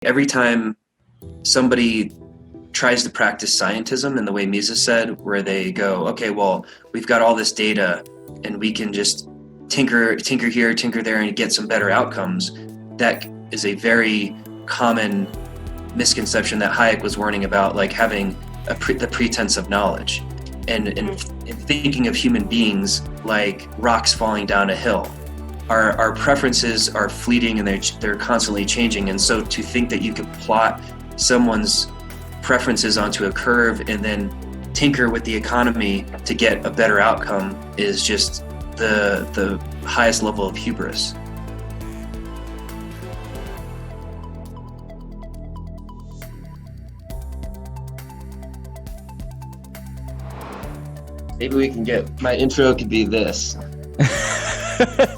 Every time somebody tries to practice scientism in the way Mises said, where they go, okay, well, we've got all this data and we can just tinker here, tinker there, and get some better outcomes. That is a very common misconception that Hayek was warning about, like having the pretense of knowledge and thinking of human beings like rocks falling down a hill. Our preferences are fleeting and they're constantly changing. And so to think that you could plot someone's preferences onto a curve and then tinker with the economy to get a better outcome is just the highest level of hubris. Maybe we can get, my intro could be this.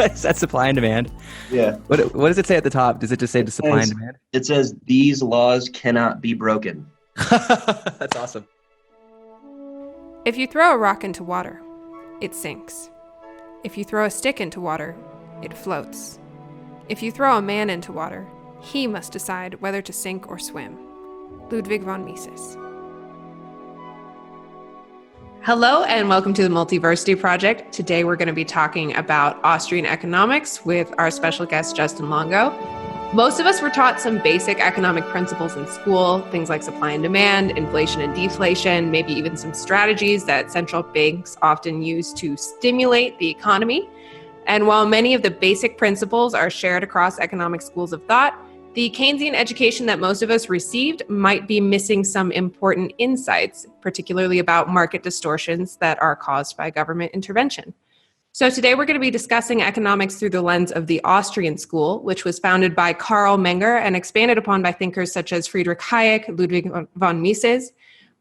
Is that supply and demand? Yeah. What does it say at the top? Does it just say the supply and demand? It says, these laws cannot be broken. That's awesome. If you throw a rock into water, it sinks. If you throw a stick into water, it floats. If you throw a man into water, he must decide whether to sink or swim. Ludwig von Mises. Hello and welcome to the Multiversity Project. Today we're going to be talking about Austrian economics with our special guest, Justin Longo. Most of us were taught some basic economic principles in school, things like supply and demand, inflation and deflation, maybe even some strategies that central banks often use to stimulate the economy. And while many of the basic principles are shared across economic schools of thought, the Keynesian education that most of us received might be missing some important insights, particularly about market distortions that are caused by government intervention. So today we're going to be discussing economics through the lens of the Austrian School, which was founded by Karl Menger and expanded upon by thinkers such as Friedrich Hayek, Ludwig von Mises.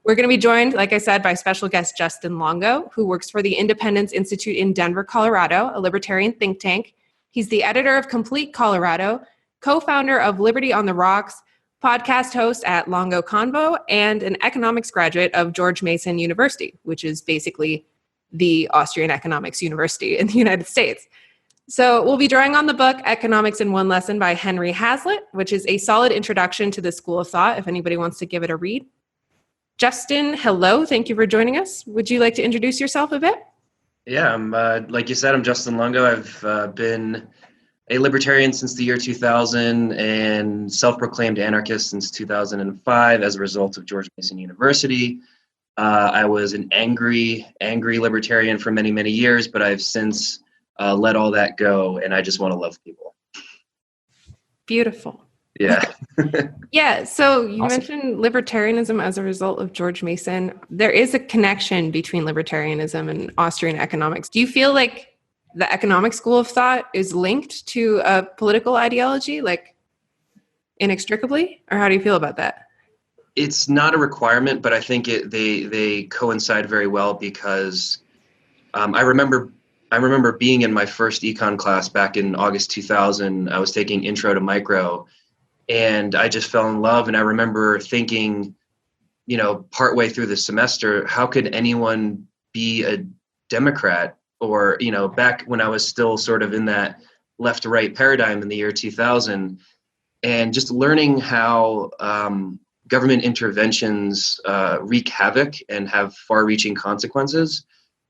We're going to be joined, like I said, by special guest Justin Longo, who works for the Independence Institute in Denver, Colorado, a libertarian think tank. He's the editor of Complete Colorado, co-founder of Liberty on the Rocks, podcast host at Longo Convo, and an economics graduate of George Mason University, which is basically the Austrian economics university in the United States. So we'll be drawing on the book Economics in One Lesson by Henry Hazlitt, which is a solid introduction to the school of thought if anybody wants to give it a read. Justin, hello. Thank you for joining us. Would you like to introduce yourself a bit? Yeah, like you said, I'm Justin Longo. I've been a libertarian since the year 2000 and self-proclaimed anarchist since 2005 as a result of George Mason University. I was an angry libertarian for many, many years, but I've since let all that go, and I just want to love people. Beautiful. Yeah. Yeah, so you Awesome. mentioned libertarianism as a result of George Mason. There is a connection between libertarianism and Austrian economics. Do you feel like the economic school of thought is linked to a political ideology, like inextricably? Or how do you feel about that? It's not a requirement, but I think they coincide very well because I remember being in my first econ class back in August 2000. I was taking Intro to Micro, and I just fell in love. And I remember thinking, partway through the semester, how could anyone be a Democrat? Or, back when I was still sort of in that left-to-right paradigm in the year 2000, and just learning how government interventions wreak havoc and have far-reaching consequences,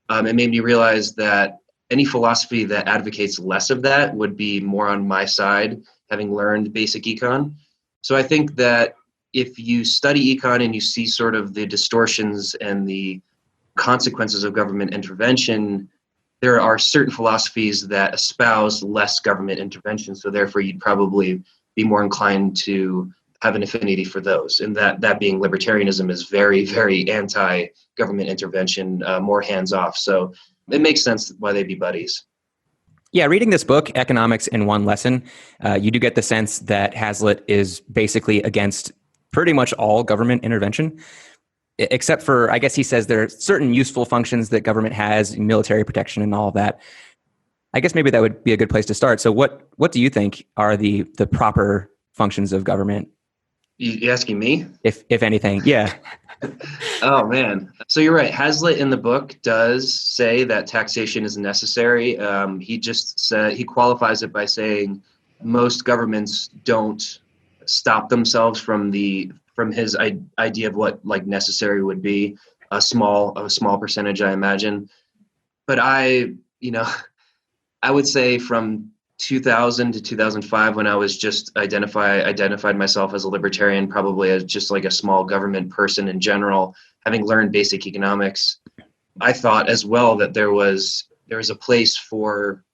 it made me realize that any philosophy that advocates less of that would be more on my side, having learned basic econ. So I think that if you study econ and you see sort of the distortions and the consequences of government intervention, there are certain philosophies that espouse less government intervention, so therefore you'd probably be more inclined to have an affinity for those. And that being libertarianism is very, very anti-government intervention, more hands-off. So it makes sense why they'd be buddies. Yeah, reading this book, Economics in One Lesson, you do get the sense that Hazlitt is basically against pretty much all government intervention, except for, I guess he says there are certain useful functions that government has, military protection and all of that. I guess maybe that would be a good place to start. So what do you think are the proper functions of government? You asking me? If anything, yeah. Oh, man. So you're right. Hazlitt in the book does say that taxation is necessary. He just said, he qualifies it by saying most governments don't stop themselves from his idea of what like necessary would be, a small percentage, I imagine. But I would say from 2000 to 2005, when I was just identified myself as a libertarian, probably as just like a small government person in general, having learned basic economics, I thought as well that there was a place for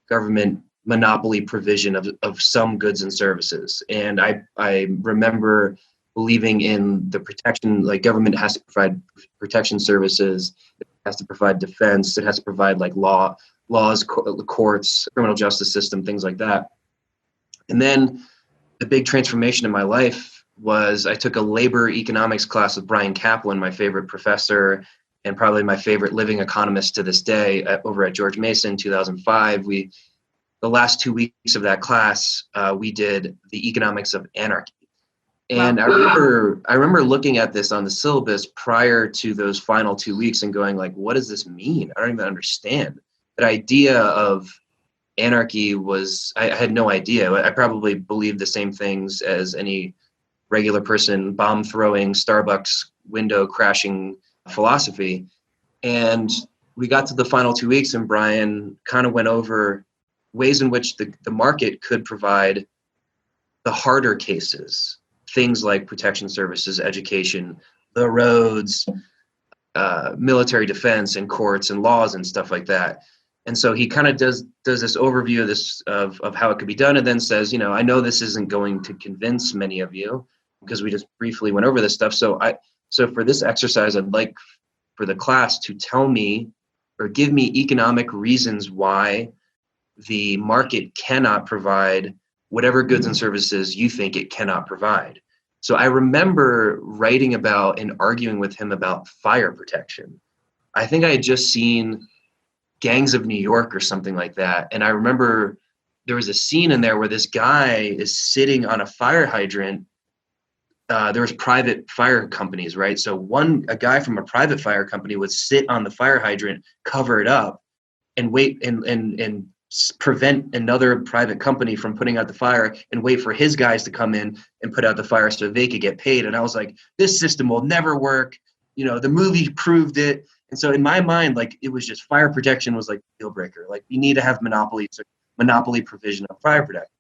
government monopoly provision of some goods and services. And I remember believing in the protection, like government has to provide protection services, it has to provide defense, it has to provide like laws, courts, criminal justice system, things like that. And then the big transformation in my life was I took a labor economics class with Brian Kaplan, my favorite professor, and probably my favorite living economist to this day, over at George Mason, 2005. The last 2 weeks of that class, we did the economics of anarchy. And wow. I remember looking at this on the syllabus prior to those final 2 weeks and going like, what does this mean? I don't even understand. That idea of anarchy I had no idea. I probably believed the same things as any regular person, bomb throwing, Starbucks window crashing philosophy. And we got to the final 2 weeks and Brian kind of went over ways in which the market could provide the harder cases, things like protection services, education, the roads, military defense and courts and laws and stuff like that. And so he kind of does this overview of this of how it could be done, and then says, I know this isn't going to convince many of you because we just briefly went over this stuff. So for this exercise, I'd like for the class to tell me or give me economic reasons why the market cannot provide whatever goods and services you think it cannot provide. So I remember writing about and arguing with him about fire protection. I think I had just seen Gangs of New York or something like that. And I remember there was a scene in there where this guy is sitting on a fire hydrant. There was private fire companies, right? So a guy from a private fire company would sit on the fire hydrant, cover it up, and wait and prevent another private company from putting out the fire and wait for his guys to come in and put out the fire so they could get paid. And I was like, this system will never work. The movie proved it. And so in my mind, like it was just fire protection was like a deal breaker. Like you need to have monopoly provision of fire protection.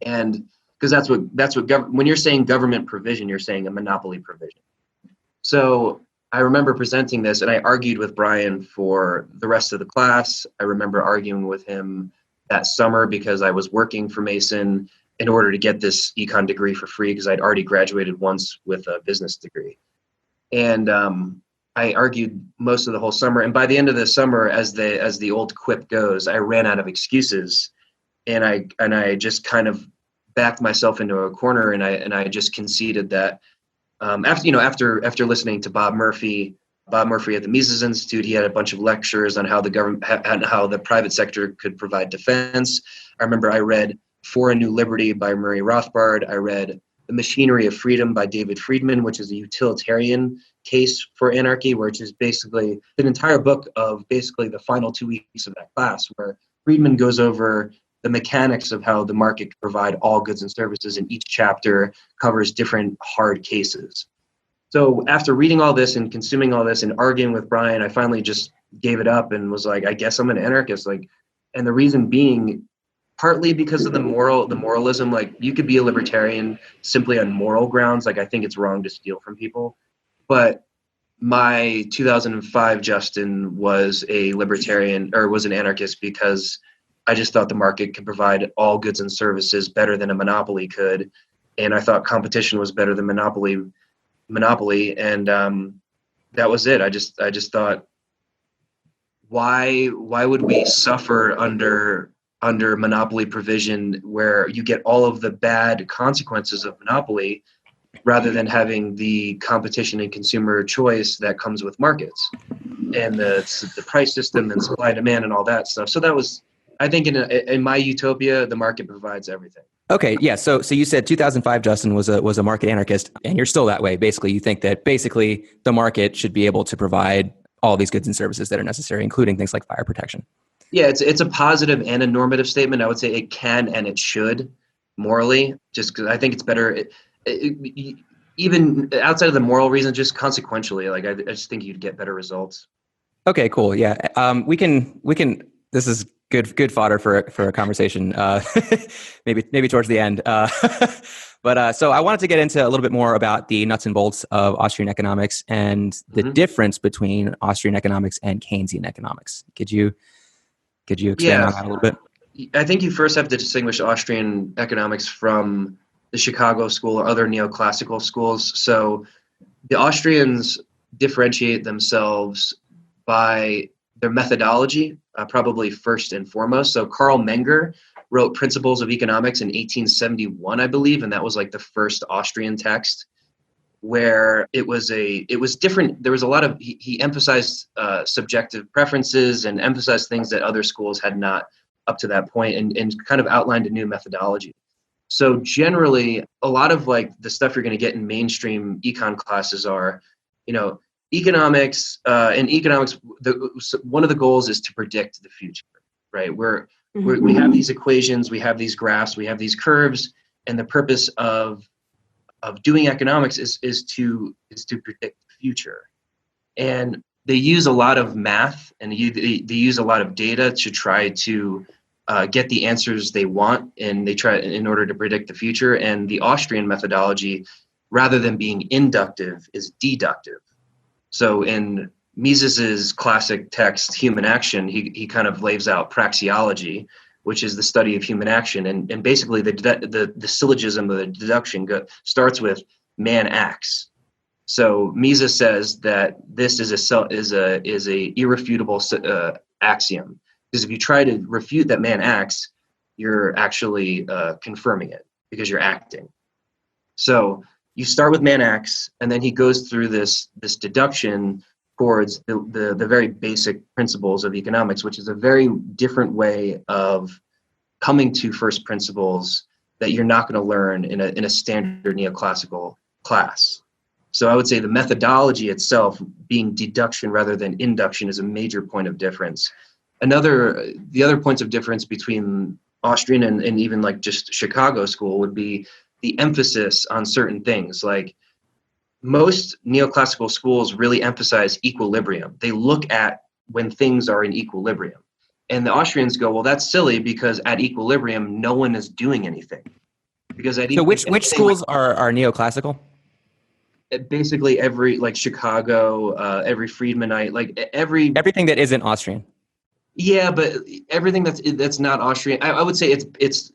And because that's what when you're saying government provision, you're saying a monopoly provision. So I remember presenting this and I argued with Brian for the rest of the class. I remember arguing with him that summer because I was working for Mason in order to get this econ degree for free because I'd already graduated once with a business degree. And I argued most of the whole summer. And by the end of the summer, as the old quip goes, I ran out of excuses, and I just kind of backed myself into a corner, and I just conceded that after listening to Bob Murphy at the Mises Institute, he had a bunch of lectures on how the private sector could provide defense. I remember I read For a New Liberty by Murray Rothbard. I read The Machinery of Freedom by David Friedman, which is a utilitarian case for anarchy, which is basically an entire book of basically the final 2 weeks of that class, where Friedman goes over the mechanics of how the market can provide all goods and services, and each chapter covers different hard cases. So after reading all this and consuming all this and arguing with Brian, I finally just gave it up and was like, I guess I'm an anarchist. And the reason being, partly because of the moralism, like you could be a libertarian simply on moral grounds. Like I think it's wrong to steal from people. But my 2005 Justin was a libertarian or was an anarchist because I just thought the market could provide all goods and services better than a monopoly could. And I thought competition was better than monopoly. And that was it. I just thought, why would we suffer under monopoly provision where you get all of the bad consequences of monopoly rather than having the competition and consumer choice that comes with markets and the price system and supply and demand and all that stuff. So that was, I think in my utopia, the market provides everything. Okay, yeah. So you said 2005 Justin was a market anarchist, and you're still that way. Basically, you think that basically the market should be able to provide all these goods and services that are necessary, including things like fire protection. Yeah, it's a positive and a normative statement. I would say it can and it should. morally, just because I think it's better. Even outside of the moral reason, just consequentially, like I just think you'd get better results. Okay, cool. Yeah. We can, this is good fodder for a conversation. Maybe towards the end. But so I wanted to get into a little bit more about the nuts and bolts of Austrian economics and the difference between Austrian economics and Keynesian economics. Could you expand on that a little bit? I think you first have to distinguish Austrian economics from the Chicago School or other neoclassical schools. So the Austrians differentiate themselves by their methodology, probably first and foremost. So Karl Menger wrote Principles of Economics in 1871, I believe, and that was like the first Austrian text where it was different. There was a lot of, he emphasized subjective preferences and emphasized things that other schools had not up to that point, and kind of outlined a new methodology. So generally, a lot of like the stuff you're going to get in mainstream econ classes are, economics. In economics, one of the goals is to predict the future, right? We have these equations, we have these graphs, we have these curves, and the purpose of doing economics is to predict the future. And they use a lot of math, and they use a lot of data to try to get the answers they want, and they try in order to predict the future. And the Austrian methodology, rather than being inductive, is deductive. So in Mises's classic text, Human Action, he kind of lays out praxeology, which is the study of human action, and basically the syllogism of the deduction starts with man acts. So Mises says that this is a irrefutable axiom, because if you try to refute that man acts, you're actually confirming it because you're acting. So you start with man acts, and then he goes through this deduction towards the very basic principles of economics, which is a very different way of coming to first principles that you're not going to learn in a standard neoclassical class. So I would say the methodology itself, being deduction rather than induction, is a major point of difference. The other points of difference between Austrian and even like just Chicago school would be the emphasis on certain things. Like most neoclassical schools really emphasize equilibrium. They look at when things are in equilibrium. And the Austrians go, well, that's silly because at equilibrium, no one is doing anything. Because so which schools are neoclassical? Basically every, like Chicago, every Friedmanite, like everything that isn't Austrian. Yeah, but everything that's not Austrian, I would say it's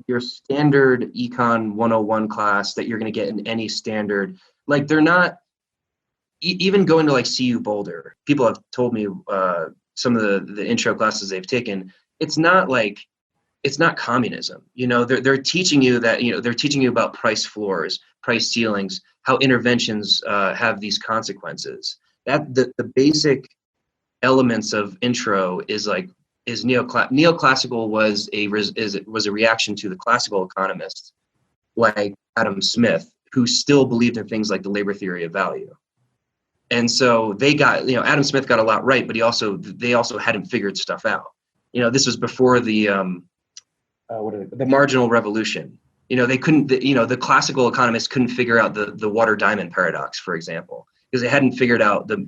your standard Econ 101 class that you're going to get in any standard. Like they're not even going to like CU Boulder. People have told me some of the intro classes they've taken. It's not communism. They're teaching you that they're teaching you about price floors, price ceilings, how interventions have these consequences. That the basic elements of intro is neoclassical was a reaction to the classical economists like Adam Smith, who still believed in things like the labor theory of value. And so they got, Adam Smith got a lot right, but they also hadn't figured stuff out. This was before the marginal revolution. They couldn't, the classical economists couldn't figure out the water diamond paradox, for example, because they hadn't figured out the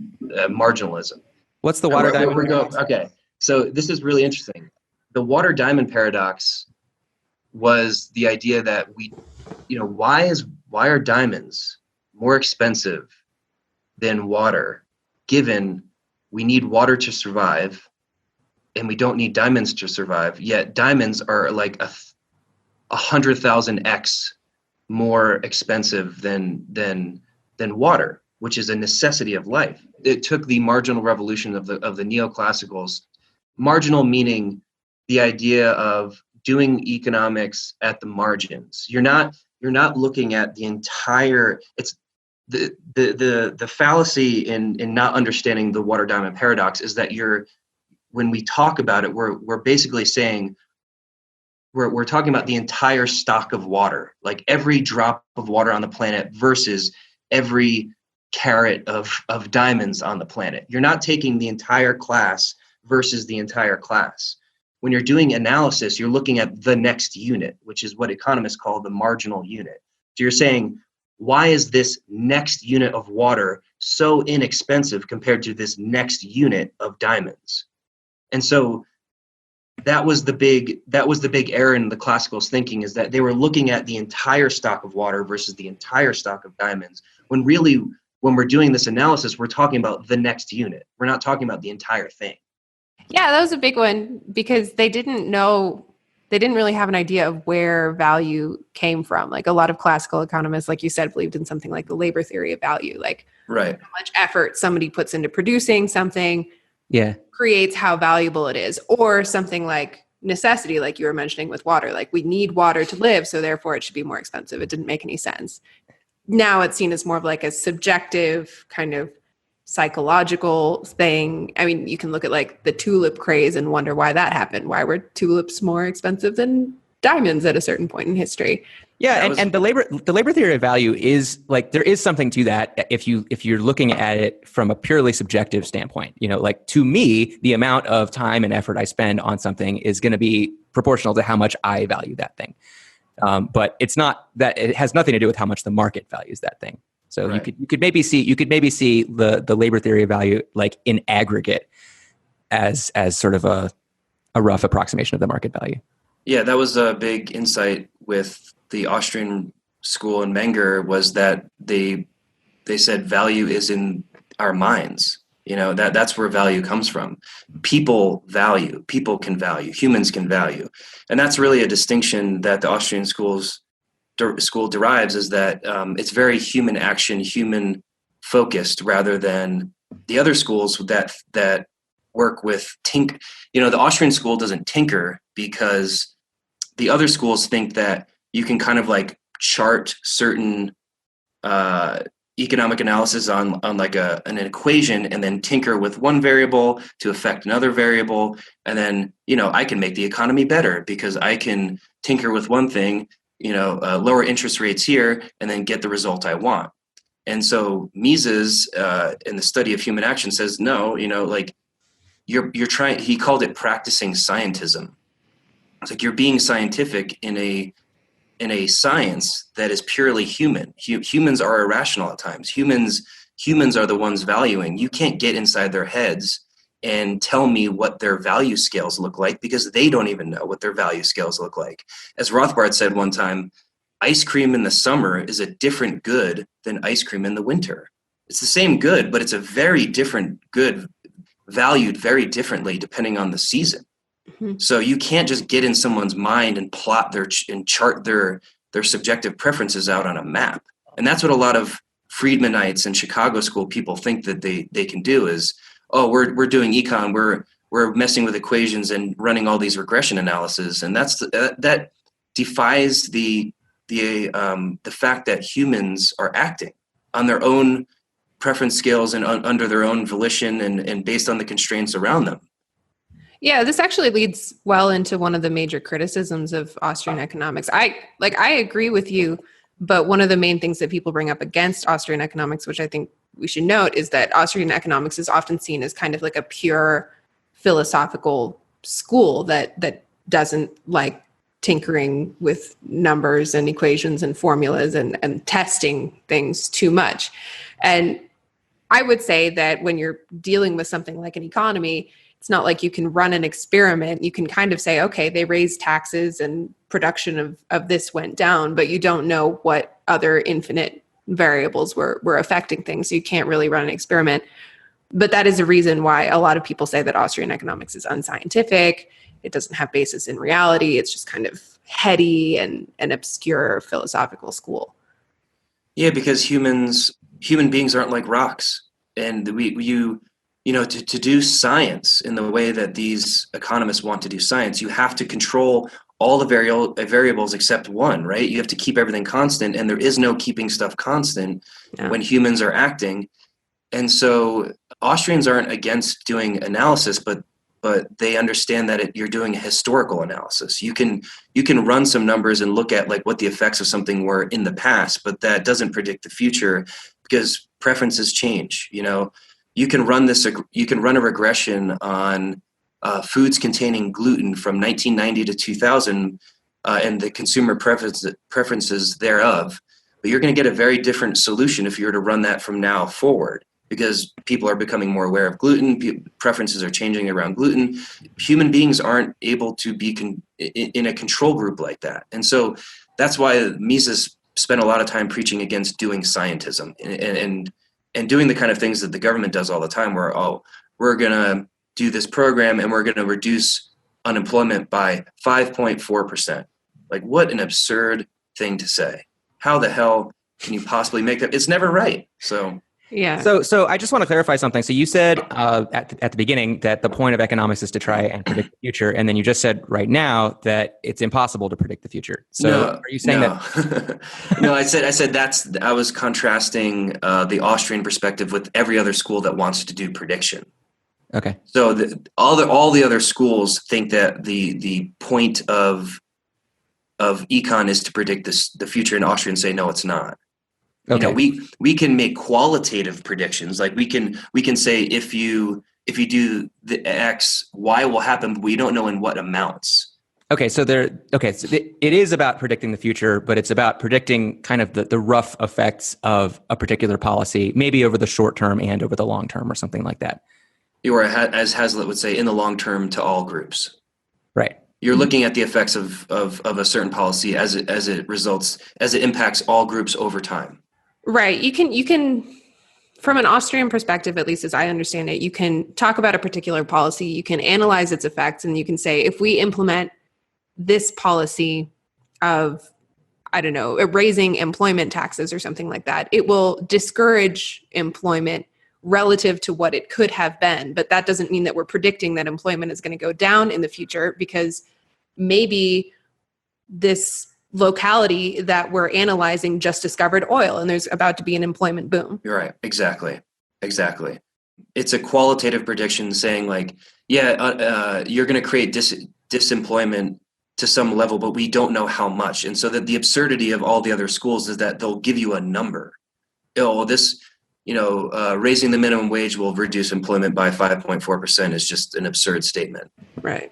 marginalism. What's the water diamond paradox? Okay, so this is really interesting. The water diamond paradox was the idea that why are diamonds more expensive than water, given we need water to survive and we don't need diamonds to survive, yet diamonds are like 100,000x more expensive than water, which is a necessity of life. It took the marginal revolution of the neoclassicals, marginal meaning the idea of doing economics at the margins. You're not looking at the entire. It's the fallacy in not understanding the water diamond paradox is that when we talk about it, we're basically saying we're talking about the entire stock of water, like every drop of water on the planet versus every carat of diamonds on the planet. You're not taking the entire class versus the entire class. when you're doing analysis, you're looking at the next unit, which is what economists call the marginal unit. So you're saying, why is this next unit of water so inexpensive compared to this next unit of diamonds? And so that was the big error in the classicals' thinking, is that they were looking at the entire stock of water versus the entire stock of diamonds, when really, when we're doing this analysis, we're talking about the next unit. We're not talking about the entire thing. Yeah, that was a big one because they didn't really have an idea of where value came from. Like a lot of classical economists, like you said, believed in something like the labor theory of value, like right, how much effort somebody puts into producing something creates how valuable it is, or something like necessity, like you were mentioning with water. Like we need water to live, so therefore it should be more expensive. It didn't make any sense. Now it's seen as more of like a subjective kind of psychological thing. I mean, you can look at like the tulip craze and wonder why that happened. Why were tulips more expensive than diamonds at a certain point in history? Yeah, and the labor theory of value is like, there is something to that if you're looking at it from a purely subjective standpoint. You know, like to me, the amount of time and effort I spend on something is going to be proportional to how much I value that thing. But it's not that, it has nothing to do with how much the market values that thing. So right. you could maybe see the labor theory of value like in aggregate as sort of a rough approximation of the market value. Yeah, that was a big insight with the Austrian School and Menger, was that they said value is in our minds. You know, that's where value comes from. People value, people can value, humans can value. And that's really a distinction that the Austrian school derives, is that it's very human action, human focused, rather than the other schools that work with the Austrian school doesn't tinker, because the other schools think that you can kind of like chart certain economic analysis on like an equation, and then tinker with one variable to affect another variable. And then, I can make the economy better because I can tinker with one thing, lower interest rates here, and then get the result I want. And so Mises, in the study of human action, says, no, like you're trying, he called it practicing scientism. It's like you're being scientific in a science that is purely human. Humans are irrational at times. Humans are the ones valuing. You can't get inside their heads and tell me what their value scales look like, because they don't even know what their value scales look like. As Rothbard said one time, ice cream in the summer is a different good than ice cream in the winter. It's the same good, but it's a very different good, valued very differently depending on the season. Mm-hmm. So you can't just get in someone's mind and plot and chart their subjective preferences out on a map. And that's what a lot of Friedmanites and Chicago school people think that they can do is, oh, we're doing econ, we're messing with equations and running all these regression analyses. And that defies the fact that humans are acting on their own preference scales and under their own volition and based on the constraints around them. Yeah, this actually leads well into one of the major criticisms of Austrian economics. I agree with you, but one of the main things that people bring up against Austrian economics, which I think we should note, is that Austrian economics is often seen as kind of like a pure philosophical school that doesn't like tinkering with numbers and equations and formulas and testing things too much. And I would say that when you're dealing with something like an economy, it's not like you can run an experiment. You can kind of say, okay, they raised taxes and production of this went down, but you don't know what other infinite variables were affecting things. So you can't really run an experiment. But that is a reason why a lot of people say that Austrian economics is unscientific. It doesn't have basis in reality. It's just kind of heady and an obscure philosophical school. Yeah, because human beings aren't like rocks. And to do science in the way that these economists want to do science, you have to control all the variables except one, right? You have to keep everything constant, and there is no keeping stuff constant when humans are acting. And so Austrians aren't against doing analysis, but they understand that you're doing a historical analysis. You can run some numbers and look at like what the effects of something were in the past, but that doesn't predict the future because preferences change. You can run a regression on foods containing gluten from 1990 to 2000 and the consumer preferences thereof. But you're going to get a very different solution if you were to run that from now forward, because people are becoming more aware of gluten, preferences are changing around gluten. Human beings aren't able to be in a control group like that. And so that's why Mises spent a lot of time preaching against doing scientism and doing the kind of things that the government does all the time, where, we're going to do this program and we're going to reduce unemployment by 5.4%. Like, what an absurd thing to say. How the hell can you possibly make that? It's never right. So yeah. So I just want to clarify something. So you said at the beginning that the point of economics is to try and predict the future, and then you just said right now that it's impossible to predict the future. So are you saying that? No, I said I was contrasting the Austrian perspective with every other school that wants to do prediction. Okay. So all the other schools think that the point of econ is to predict the future, and Austrians say no, it's not. Okay. We can make qualitative predictions. Like we can say if you do the X, Y will happen, but we don't know in what amounts. Okay, so it is about predicting the future, but it's about predicting kind of the rough effects of a particular policy, maybe over the short term and over the long term or something like that. Or as Hazlitt would say, in the long term to all groups. Right. You're looking at the effects of a certain policy as it impacts all groups over time. Right. You can, from an Austrian perspective, at least as I understand it, you can talk about a particular policy, you can analyze its effects, and you can say, if we implement this policy of, I don't know, raising employment taxes or something like that, it will discourage employment relative to what it could have been. But that doesn't mean that we're predicting that employment is going to go down in the future, because maybe this locality that we're analyzing just discovered oil and there's about to be an employment boom. You're right. Exactly. It's a qualitative prediction saying like, you're going to create disemployment to some level, but we don't know how much. And so that the absurdity of all the other schools is that they'll give you a number. Raising the minimum wage will reduce employment by 5.4% is just an absurd statement. Right.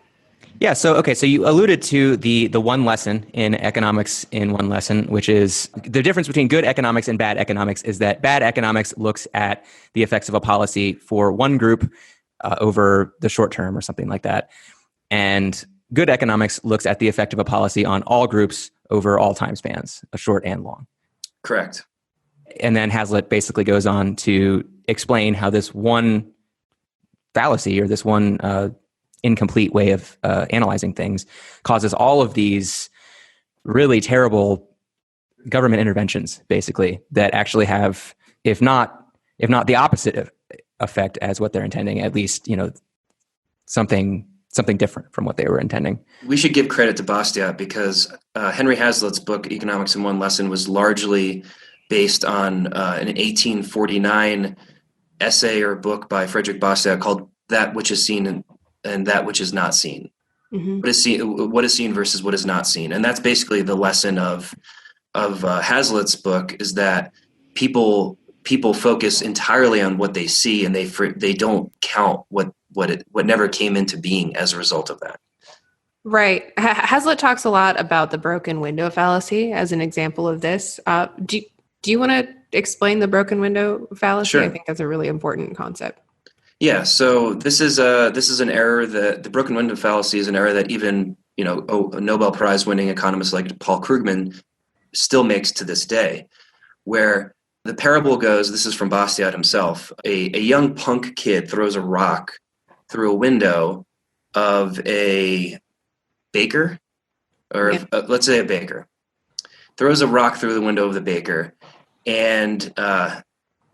Yeah. So you alluded to the one lesson in economics in one lesson, which is the difference between good economics and bad economics is that bad economics looks at the effects of a policy for one group over the short term or something like that. And good economics looks at the effect of a policy on all groups over all time spans, short and long. Correct. And then Hazlitt basically goes on to explain how this one fallacy or this one incomplete way of analyzing things causes all of these really terrible government interventions, basically, that actually have, if not the opposite effect as what they're intending, at least, something different from what they were intending. We should give credit to Bastiat because Henry Hazlitt's book, Economics in One Lesson, was largely based on an 1849 essay or book by Frederick Bastiat called That Which Is Seen and That Which Is Not Seen. Mm-hmm. What is seen versus what is not seen. And that's basically the lesson of Hazlitt's book, is that people focus entirely on what they see, and they don't count what never came into being as a result of that. Right. Hazlitt talks a lot about the broken window fallacy as an example of this. Do you want to explain the broken window fallacy? Sure. I think that's a really important concept. Yeah. So this is an error that the broken window fallacy is an error that even a Nobel-prize winning economist like Paul Krugman still makes to this day, where the parable goes. This is from Bastiat himself. A young punk kid throws a rock through a window of a baker, or let's say a baker, throws a rock through the window of the baker, and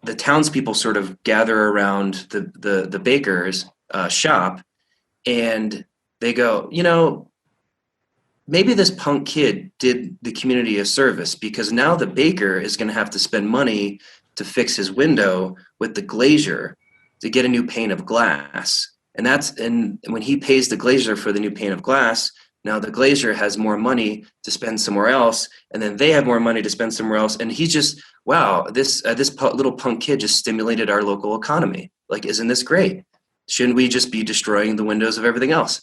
the townspeople sort of gather around the baker's shop, and they go, maybe this punk kid did the community a service, because now the baker is going to have to spend money to fix his window with the glazier to get a new pane of glass. And when he pays the glazier for the new pane of glass, now the glazier has more money to spend somewhere else, and then they have more money to spend somewhere else. And he's just, wow, this little punk kid just stimulated our local economy. Like, isn't this great? Shouldn't we just be destroying the windows of everything else?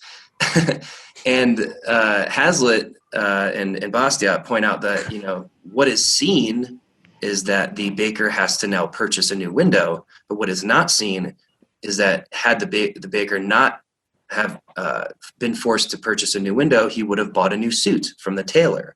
And Hazlitt and Bastiat point out that, what is seen is that the baker has to now purchase a new window, but what is not seen is that had the baker not have been forced to purchase a new window, he would have bought a new suit from the tailor.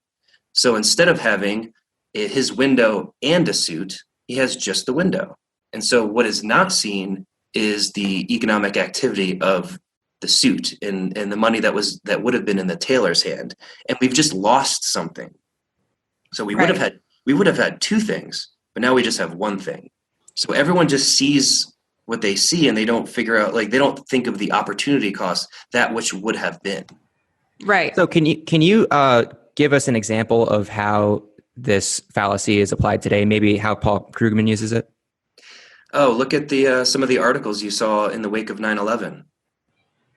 So instead of having his window and a suit, he has just the window. And so what is not seen is the economic activity of the suit and the money that would have been in the tailor's hand. And we've just lost something. So we would have had two things, but now we just have one thing. So everyone just sees what they see, and they don't figure out, they don't think of the opportunity cost, that which would have been. Right. So can you give us an example of how this fallacy is applied today? Maybe how Paul Krugman uses it? Oh, look at some of the articles you saw in the wake of 9/11.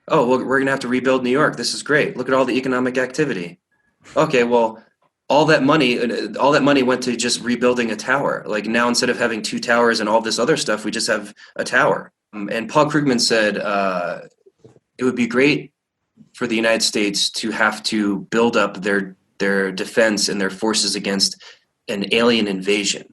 Oh, well, we're going to have to rebuild New York. This is great. Look at all the economic activity. Okay, well, all that money went to just rebuilding a tower. Like now, instead of having two towers and all this other stuff, we just have a tower. And Paul Krugman said it would be great for the United States to have to build up their defense and their forces against an alien invasion.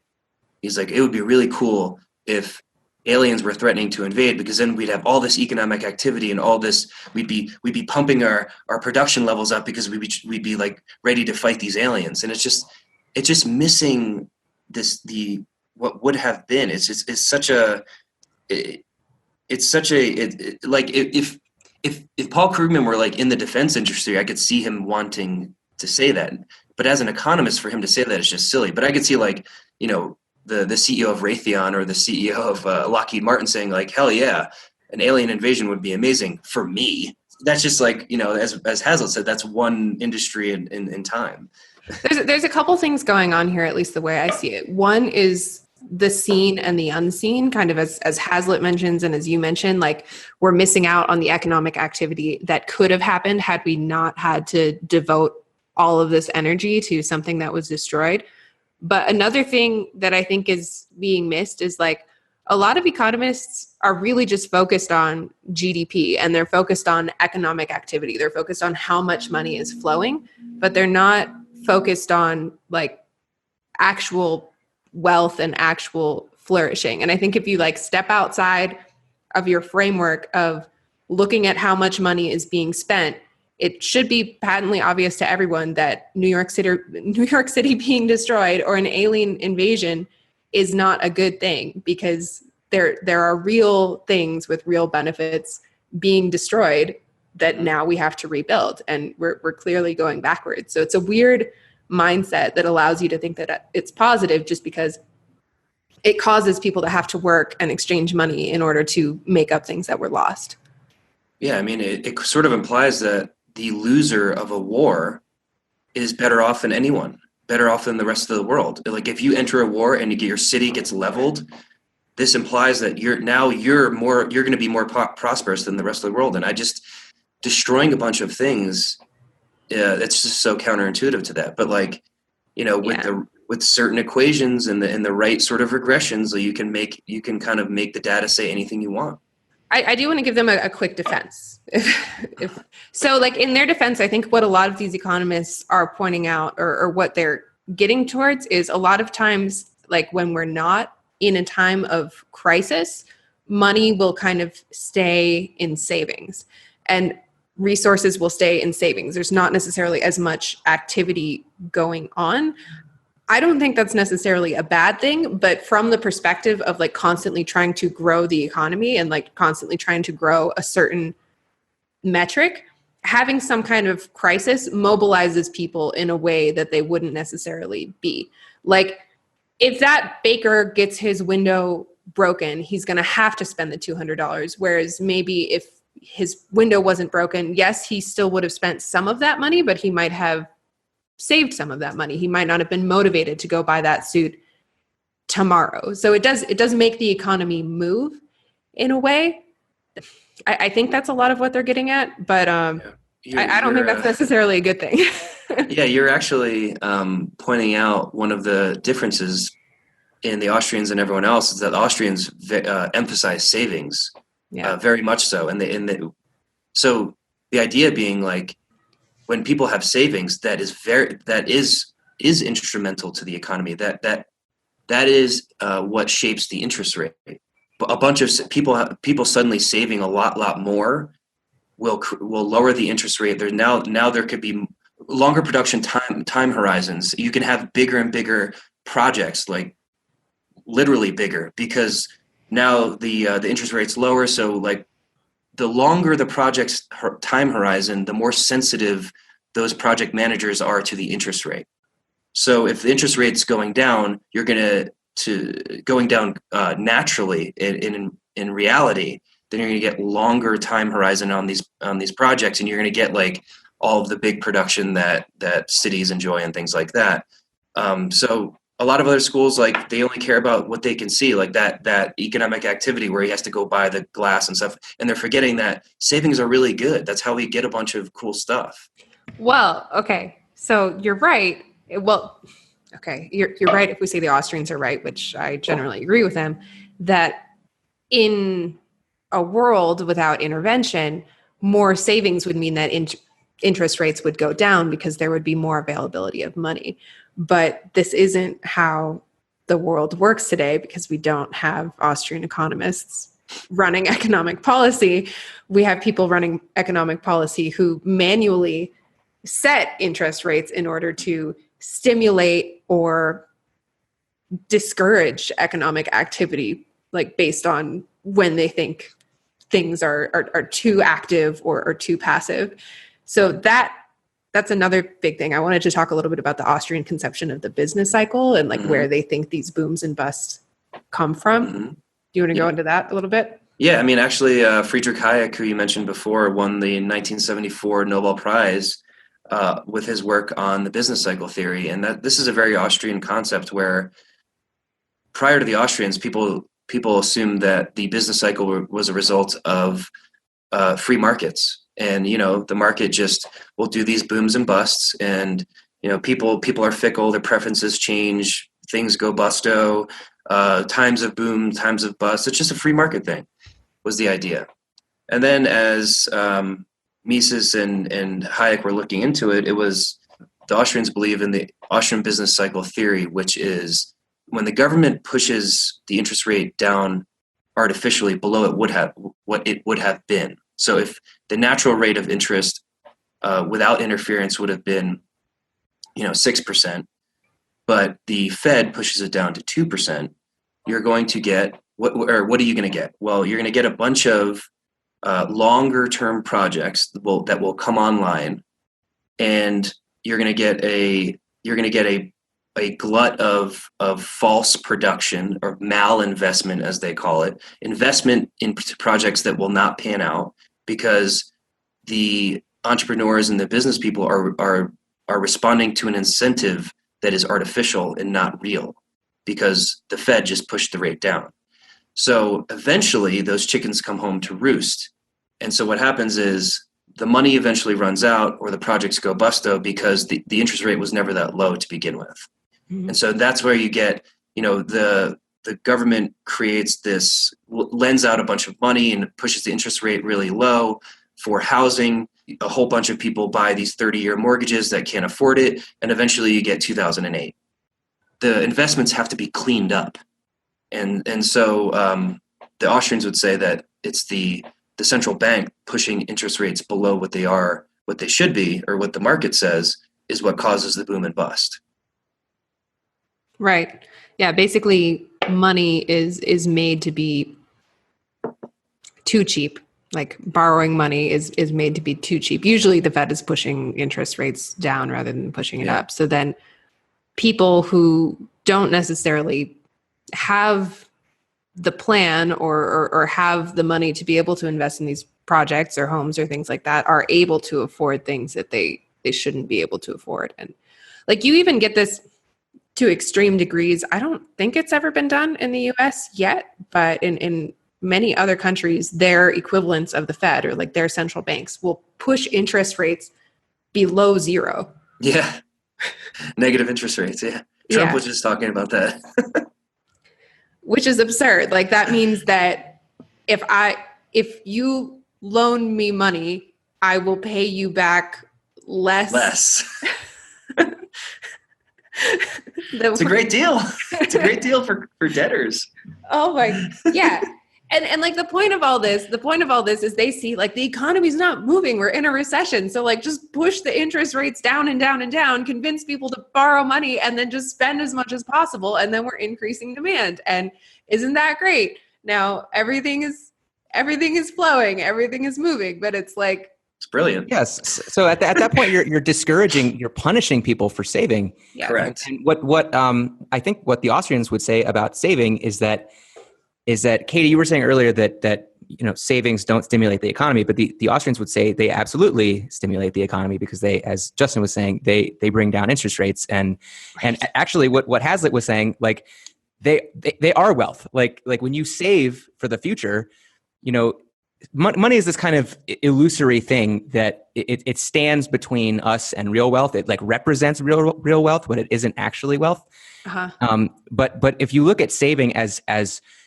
He's like, it would be really cool if aliens were threatening to invade, because then we'd have all this economic activity and all this, we'd be pumping our production levels up because we'd be like ready to fight these aliens. And it's just missing what would have been. If Paul Krugman were like in the defense industry, I could see him wanting to say that. But as an economist, for him to say that is just silly. But I could see the CEO of Raytheon or the CEO of Lockheed Martin saying like, hell yeah, an alien invasion would be amazing for me. That's just like, as Hazlitt said, that's one industry in time. There's a couple things going on here, at least the way I see it. One is the seen and the unseen, kind of as Hazlitt mentions and as you mentioned, like we're missing out on the economic activity that could have happened had we not had to devote all of this energy to something that was destroyed. But another thing that I think is being missed is like a lot of economists are really just focused on GDP and they're focused on economic activity. They're focused on how much money is flowing, but they're not focused on like actual wealth and actual flourishing. And I think if you like step outside of your framework of looking at how much money is being spent, it should be patently obvious to everyone that New York City being destroyed or an alien invasion is not a good thing, because there are real things with real benefits being destroyed that now we have to rebuild, and we're clearly going backwards. So it's a weird mindset that allows you to think that it's positive just because it causes people to have to work and exchange money in order to make up things that were lost. Yeah, I mean, it sort of implies that the loser of a war is better off than anyone, better off than the rest of the world. Like if you enter a war and your city gets leveled, this implies that you're going to be more prosperous than the rest of the world. And destroying a bunch of things, it's just so counterintuitive to that. But with certain equations and the right sort of regressions, you can kind of make the data say anything you want. I do want to give them a quick defense. So like in their defense, I think what a lot of these economists are pointing out or what they're getting towards is a lot of times, like when we're not in a time of crisis, money will kind of stay in savings and resources will stay in savings. There's not necessarily as much activity going on. I don't think that's necessarily a bad thing, but from the perspective of like constantly trying to grow the economy and like constantly trying to grow a certain metric, having some kind of crisis mobilizes people in a way that they wouldn't necessarily be. Like if that baker gets his window broken, he's going to have to spend the $200. Whereas maybe if his window wasn't broken, yes, he still would have spent some of that money, but he might have saved some of that money. He might not have been motivated to go buy that suit tomorrow. So it does make the economy move in a way. I think that's a lot of what they're getting at, but I don't think that's necessarily a good thing. Yeah, you're actually pointing out one of the differences in the Austrians and everyone else is that the Austrians emphasize savings Yeah. very much so. So the idea being like, when people have savings, that is instrumental to the economy. That is what shapes the interest rate. But a bunch of people suddenly saving a lot more will lower the interest rate. There could be longer production time horizons. You can have bigger and bigger projects, like literally bigger, because now the interest rate's lower. So like, the longer the project's time horizon, the more sensitive those project managers are to the interest rate. So if the interest rate's going down, you're going down naturally in reality. Then you're going to get longer time horizon on these projects, and you're going to get like all of the big production that cities enjoy and things like that. So a lot of other schools, like, they only care about what they can see, like that economic activity where he has to go buy the glass and stuff, and they're forgetting that savings are really good. That's how we get a bunch of cool stuff. Well, okay. So you're right. Well, okay. You're right if we say the Austrians are right, which I generally agree with them, that in a world without intervention, more savings would mean that interest rates would go down because there would be more availability of money. But this isn't how the world works today, because we don't have Austrian economists running economic policy. We have people running economic policy who manually set interest rates in order to stimulate or discourage economic activity, like based on when they think things are too active or too passive. So that's another big thing. I wanted to talk a little bit about the Austrian conception of the business cycle and like where they think these booms and busts come from. Do you want to go into that a little bit? Yeah, I mean, actually, Friedrich Hayek, who you mentioned before, won the 1974 Nobel-prize with his work on the business cycle theory. And this is a very Austrian concept, where prior to the Austrians, people assumed that the business cycle was a result of free markets. And, the market just will do these booms and busts, and, people are fickle, their preferences change, things go busto, times of boom, times of bust. It's just a free market thing, was the idea. And then as Mises and Hayek were looking into it, it was the Austrians believe in the Austrian business cycle theory, which is when the government pushes the interest rate down artificially below what it would have been. So if the natural rate of interest without interference would have been, 6%, but the Fed pushes it down to 2%, you're going to get what are you going to get? Well, you're going to get a bunch of longer term projects that will come online, and you're going to get a glut of false production, or malinvestment, as they call it, investment in projects that will not pan out, because the entrepreneurs and the business people are responding to an incentive that is artificial and not real, because the Fed just pushed the rate down. So eventually those chickens come home to roost. And so what happens is the money eventually runs out, or the projects go busto, because the interest rate was never that low to begin with. And so that's where you get, the government lends out a bunch of money and pushes the interest rate really low for housing. A whole bunch of people buy these 30-year mortgages that can't afford it. And eventually you get 2008. The investments have to be cleaned up. And so the Austrians would say that it's the central bank pushing interest rates below what they should be, or what the market says, is what causes the boom and bust. Right. Yeah. Basically, money is made to be too cheap. Like borrowing money is made to be too cheap. Usually the Fed is pushing interest rates down rather than pushing it up. So then people who don't necessarily have the plan or have the money to be able to invest in these projects or homes or things like that are able to afford things that they shouldn't be able to afford. And like, you even get this to extreme degrees. I don't think it's ever been done in the US yet, but in many other countries, their equivalents of the Fed, or like their central banks, will push interest rates below zero. Yeah. Negative interest rates. Yeah. Trump was just talking about that. Which is absurd. Like, that means that if if you loan me money, I will pay you back less. It's a great deal. It's a great deal for debtors. Oh my, yeah. And like the point of all this is they see like the economy's not moving. We're in a recession. So like just push the interest rates down and down and down, convince people to borrow money and then just spend as much as possible. And then we're increasing demand. And isn't that great? Now everything is flowing, everything is moving, but it's like, it's brilliant. Yes. So at that point, you're discouraging, you're punishing people for saving. yeah. Correct. And what I think what the Austrians would say about saving is that Katie, you were saying earlier that savings don't stimulate the economy, but the Austrians would say they absolutely stimulate the economy because they, as Justin was saying, they bring down interest rates and actually what Hazlitt was saying, like they are wealth. Like when you save for the future, money is this kind of illusory thing that it stands between us and real wealth. It like represents real wealth, but it isn't actually wealth. Uh-huh. But if you look at saving as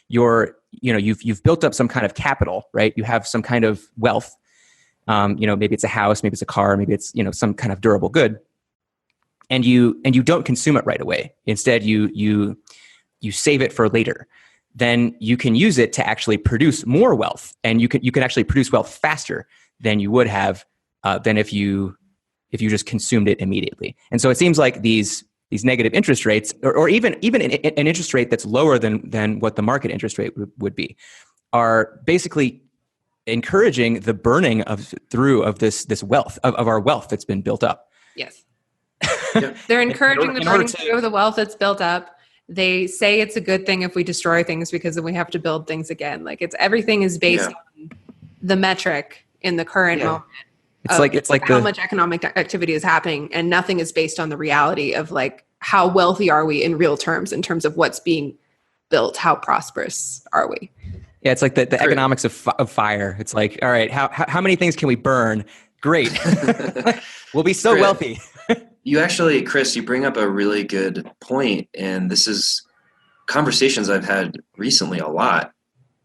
you've built up some kind of capital, right? You have some kind of wealth. Maybe it's a house, maybe it's a car, maybe it's some kind of durable good, and you don't consume it right away. Instead, you save it for later. Then you can use it to actually produce more wealth, and you can actually produce wealth faster than you would have than if you just consumed it immediately. And so it seems like these negative interest rates, or even an interest rate that's lower than what the market interest rate would be, are basically encouraging the burning of this wealth of our wealth that's been built up. Yes. They're encouraging the burning through of the wealth that's built up. They say it's a good thing if we destroy things because then we have to build things again. Like everything is based on the metric in the current moment. It's like how much economic activity is happening, and nothing is based on the reality of like how wealthy are we in real terms, in terms of what's being built, how prosperous are we? Yeah, it's like the economics of fire. It's like, all right, how many things can we burn? Great, we'll be so wealthy. You actually, Chris, you bring up a really good point, and this is conversations I've had recently a lot,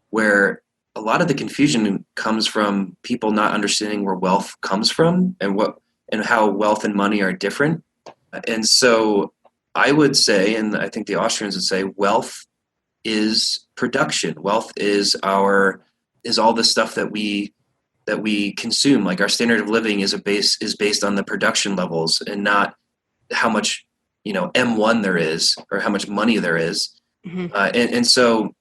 where a lot of the confusion comes from people not understanding where wealth comes from and how wealth and money are different. And so I would say, and I think the Austrians would say, wealth is production. Wealth is all the stuff that we consume. Like our standard of living is based on the production levels and not how much M1 there is or how much money there is. Mm-hmm. And so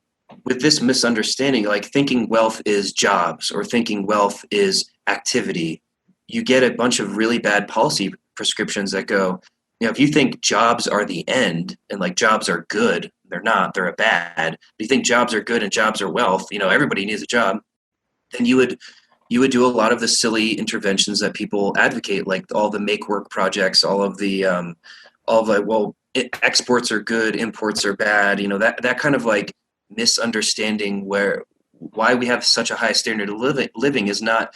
with this misunderstanding, like thinking wealth is jobs or thinking wealth is activity, you get a bunch of really bad policy prescriptions that go, if you think jobs are the end and like jobs are good, they're not, they're a bad. If you think jobs are good and jobs are wealth, everybody needs a job, then you would do a lot of the silly interventions that people advocate, like all the make work projects, all of the exports are good, imports are bad, that kind of like misunderstanding why we have such a high standard of living is not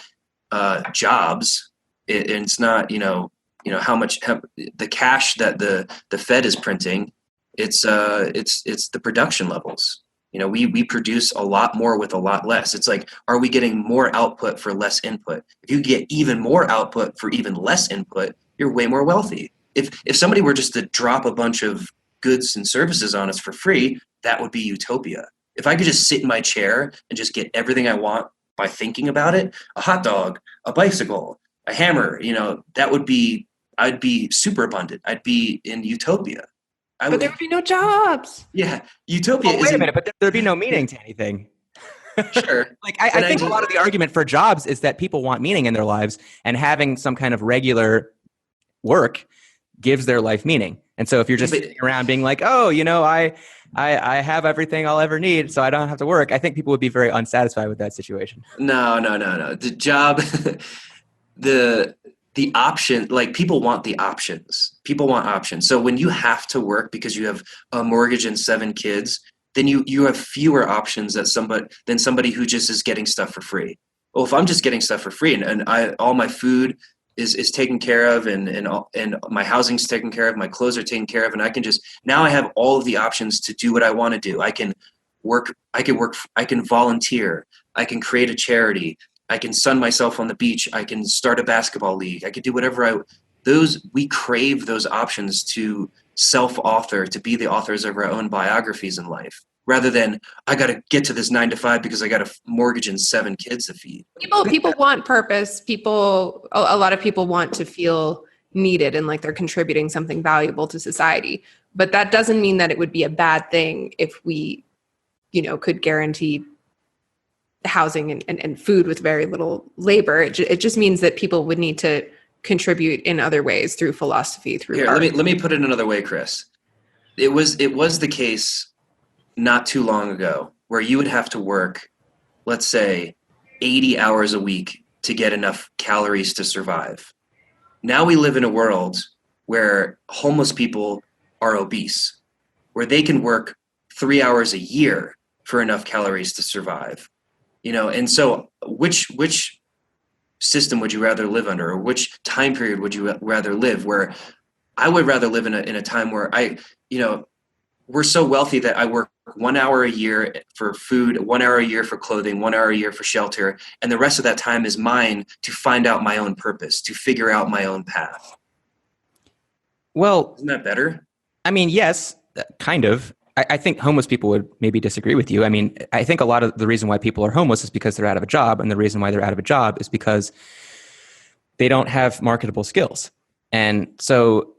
jobs. It's not, how much the cash that the Fed is printing. It's the production levels. We produce a lot more with a lot less. It's like, are we getting more output for less input? If you get even more output for even less input, you're way more wealthy. If somebody were just to drop a bunch of goods and services on us for free, that would be utopia. If I could just sit in my chair and just get everything I want by thinking about it, a hot dog, a bicycle, a hammer, I'd be super abundant. I'd be in utopia. But there would be no jobs. Yeah. Utopia is. Wait a minute, but there'd be no meaning to anything. Sure. I think a lot of the argument for jobs is that people want meaning in their lives, and having some kind of regular work gives their life meaning. And so if you're just sitting around being like, oh, I have everything I'll ever need, so I don't have to work, I think people would be very unsatisfied with that situation. No. The job, the option, like people want the options. People want options. So when you have to work because you have a mortgage and 7 kids, then you have fewer options than somebody who just is getting stuff for free. Well, if I'm just getting stuff for free and all my food is taken care of and my housing's taken care of, my clothes are taken care of, and now I have all of the options to do what I want to do. I can work, I can volunteer, I can create a charity. I can sun myself on the beach. I can start a basketball league. I could do whatever we crave those options to self-author, to be the authors of our own biographies in life, rather than I got to get to this 9 to 5 because I got a mortgage and 7 kids to feed. People want purpose. A lot of people want to feel needed and like they're contributing something valuable to society. But that doesn't mean that it would be a bad thing if we, could guarantee housing and food with very little labor. It just means that people would need to contribute in other ways through philosophy, through Here, art. let me put it another way, Chris. It was the case not too long ago where you would have to work, let's say, 80 hours a week to get enough calories to survive. Now we live in a world where homeless people are obese, where they can work 3 hours a year for enough calories to survive. And so which system would you rather live under, or which time period would you rather live? Where I would rather live in a time where we're so wealthy that I work 1 hour a year for food, 1 hour a year for clothing, 1 hour a year for shelter, and the rest of that time is mine to find out my own purpose, to figure out my own path. Well, isn't that better? I mean, yes, kind of. I think homeless people would maybe disagree with you. I mean, I think a lot of the reason why people are homeless is because they're out of a job. And the reason why they're out of a job is because they don't have marketable skills. And so,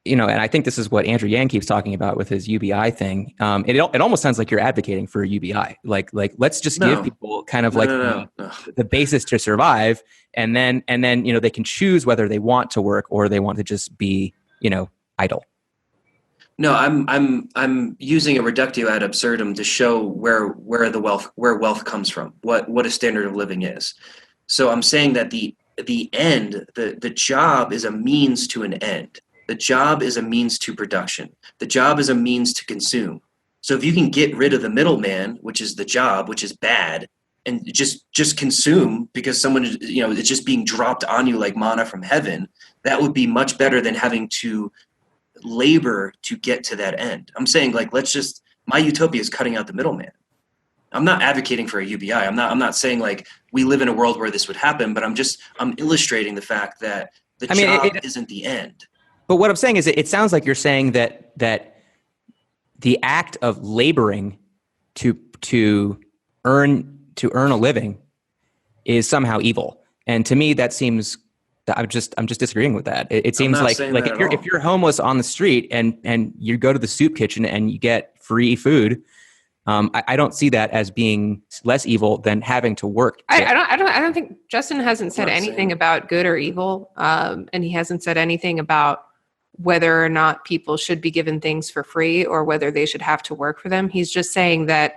and I think this is what Andrew Yang keeps talking about with his UBI thing. It almost sounds like you're advocating for a UBI. Like let's just give people kind of the basis to survive. And then, they can choose whether they want to work or they want to just be, idle. No, I'm using a reductio ad absurdum to show where wealth comes from, what a standard of living is. So I'm saying that the end, the job is a means to an end. The job is a means to production. The job is a means to consume. So if you can get rid of the middleman, which is the job, which is bad, and just consume because someone is, it's just being dropped on you like manna from heaven, that would be much better than having to labor to get to that end. I'm saying my utopia is cutting out the middleman. I'm not advocating for a UBI. I'm not saying like we live in a world where this would happen, but I'm illustrating the fact that job isn't the end. But what I'm saying is it sounds like you're saying that the act of laboring to earn a living is somehow evil. And to me that seems I'm just disagreeing with that. It seems like if you're homeless on the street and you go to the soup kitchen and you get free food, I don't see that as being less evil than having to work. I don't think Justin hasn't said anything about good or evil, and he hasn't said anything about whether or not people should be given things for free or whether they should have to work for them. He's just saying that,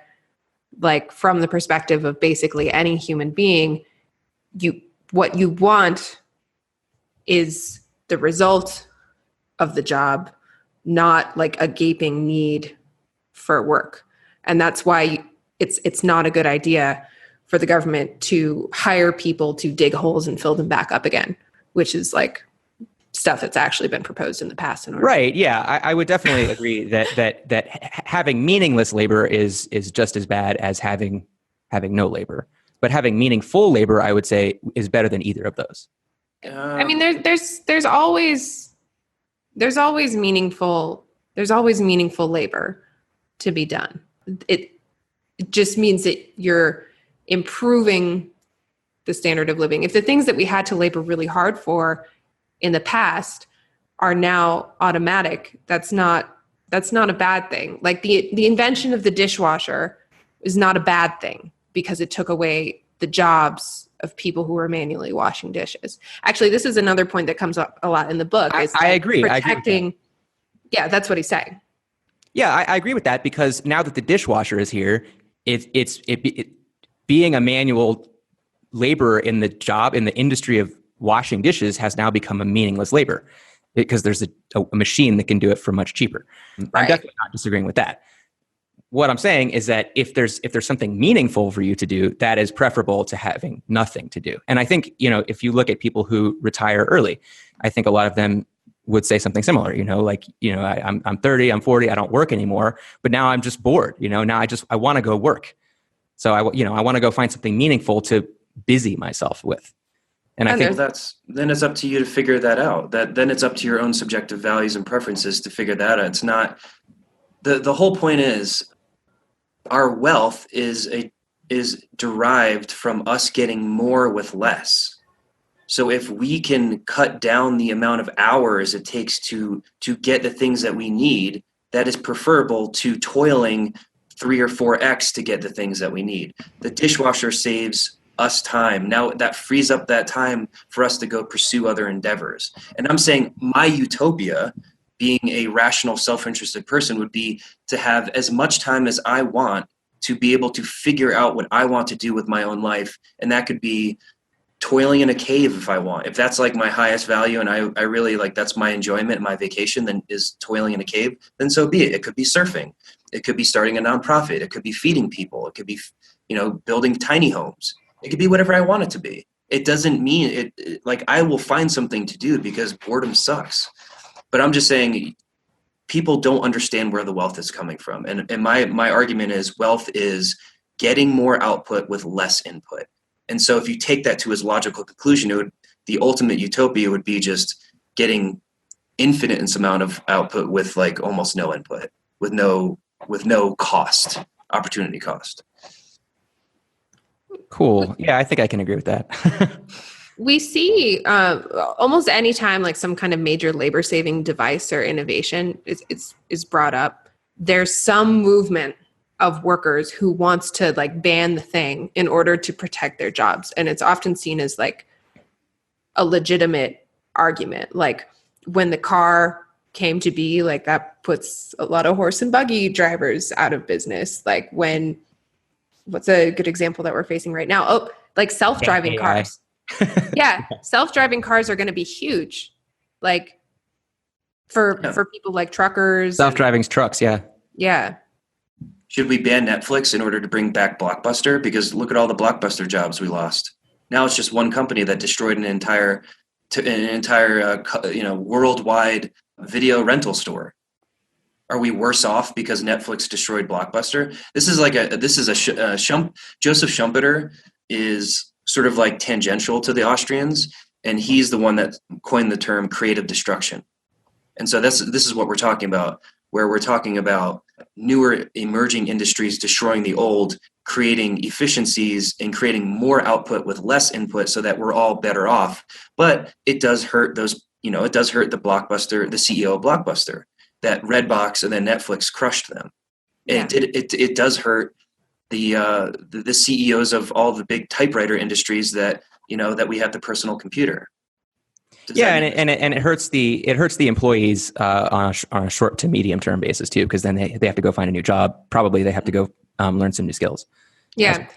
like, from the perspective of basically any human being, what you want is the result of the job, not like a gaping need for work. And that's why it's not a good idea for the government to hire people to dig holes and fill them back up again, which is like stuff that's actually been proposed in the past. Right. Yeah, I would definitely agree that having meaningless labor is just as bad as having no labor. But having meaningful labor, I would say, is better than either of those. I mean, there's always meaningful labor to be done. It just means that you're improving the standard of living. If the things that we had to labor really hard for in the past are now automatic, that's not a bad thing. Like the invention of the dishwasher is not a bad thing because it took away the jobs of people who were manually washing dishes. Actually, this is another point that comes up a lot in the book. I agree. Protecting, yeah, that's what he's saying. Yeah, I agree with that because now that the dishwasher is here, it being a manual laborer in the industry of washing dishes has now become a meaningless labor because there's a machine that can do it for much cheaper. Right. I'm definitely not disagreeing with that. What I'm saying is that if there's something meaningful for you to do, that is preferable to having nothing to do. And I think, if you look at people who retire early, I think a lot of them would say something similar, I'm 30, I'm 40, I don't work anymore, but now I'm just bored, now I want to go work. So I want to go find something meaningful to busy myself with. And I think then it's up to you to figure that out. Then it's up to your own subjective values and preferences to figure that out. It's not the whole point is our wealth is derived from us getting more with less. So if we can cut down the amount of hours it takes to get the things that we need, that is preferable to toiling 3 or 4x to get the things that we need. The dishwasher saves us time. Now that frees up that time for us to go pursue other endeavors. And I'm saying my utopia, being a rational, self-interested person, would be to have as much time as I want to be able to figure out what I want to do with my own life. And that could be toiling in a cave if I want. If that's like my highest value and I really like, that's my enjoyment, my vacation, then is toiling in a cave, then so be it. It could be surfing. It could be starting a nonprofit. It could be feeding people. It could be, building tiny homes. It could be whatever I want it to be. It doesn't mean it like I will find something to do because boredom sucks. But I'm just saying people don't understand where the wealth is coming from. And my argument is wealth is getting more output with less input. And so if you take that to its logical conclusion, the ultimate utopia would be just getting infinite amount of output with like almost no input, with no cost, opportunity cost. Cool. Yeah, I think I can agree with that. We see almost any time like some kind of major labor saving device or innovation is brought up, there's some movement of workers who wants to like ban the thing in order to protect their jobs. And it's often seen as like a legitimate argument. Like when the car came to be, like that puts a lot of horse and buggy drivers out of business. Like what's a good example that we're facing right now? Oh, like self-driving cars. Yeah. Self-driving cars are going to be huge. Like for people like truckers. Self-driving trucks. Yeah. Yeah. Should we ban Netflix in order to bring back Blockbuster? Because look at all the Blockbuster jobs we lost. Now it's just one company that destroyed an entire worldwide video rental store. Are we worse off because Netflix destroyed Blockbuster? Joseph Schumpeter is sort of like tangential to the Austrians, and he's the one that coined the term creative destruction. And so this is what we're talking about, where we're talking about newer emerging industries destroying the old, creating efficiencies and creating more output with less input so that we're all better off. But it does hurt it does hurt the Blockbuster, the CEO of Blockbuster, that Redbox and then Netflix crushed them. Yeah. It does hurt the CEOs of all the big typewriter industries that we have the personal computer. And it hurts the employees on a short to medium term basis too, because then they have to go find a new job. Probably they have to go learn some new skills. Yeah.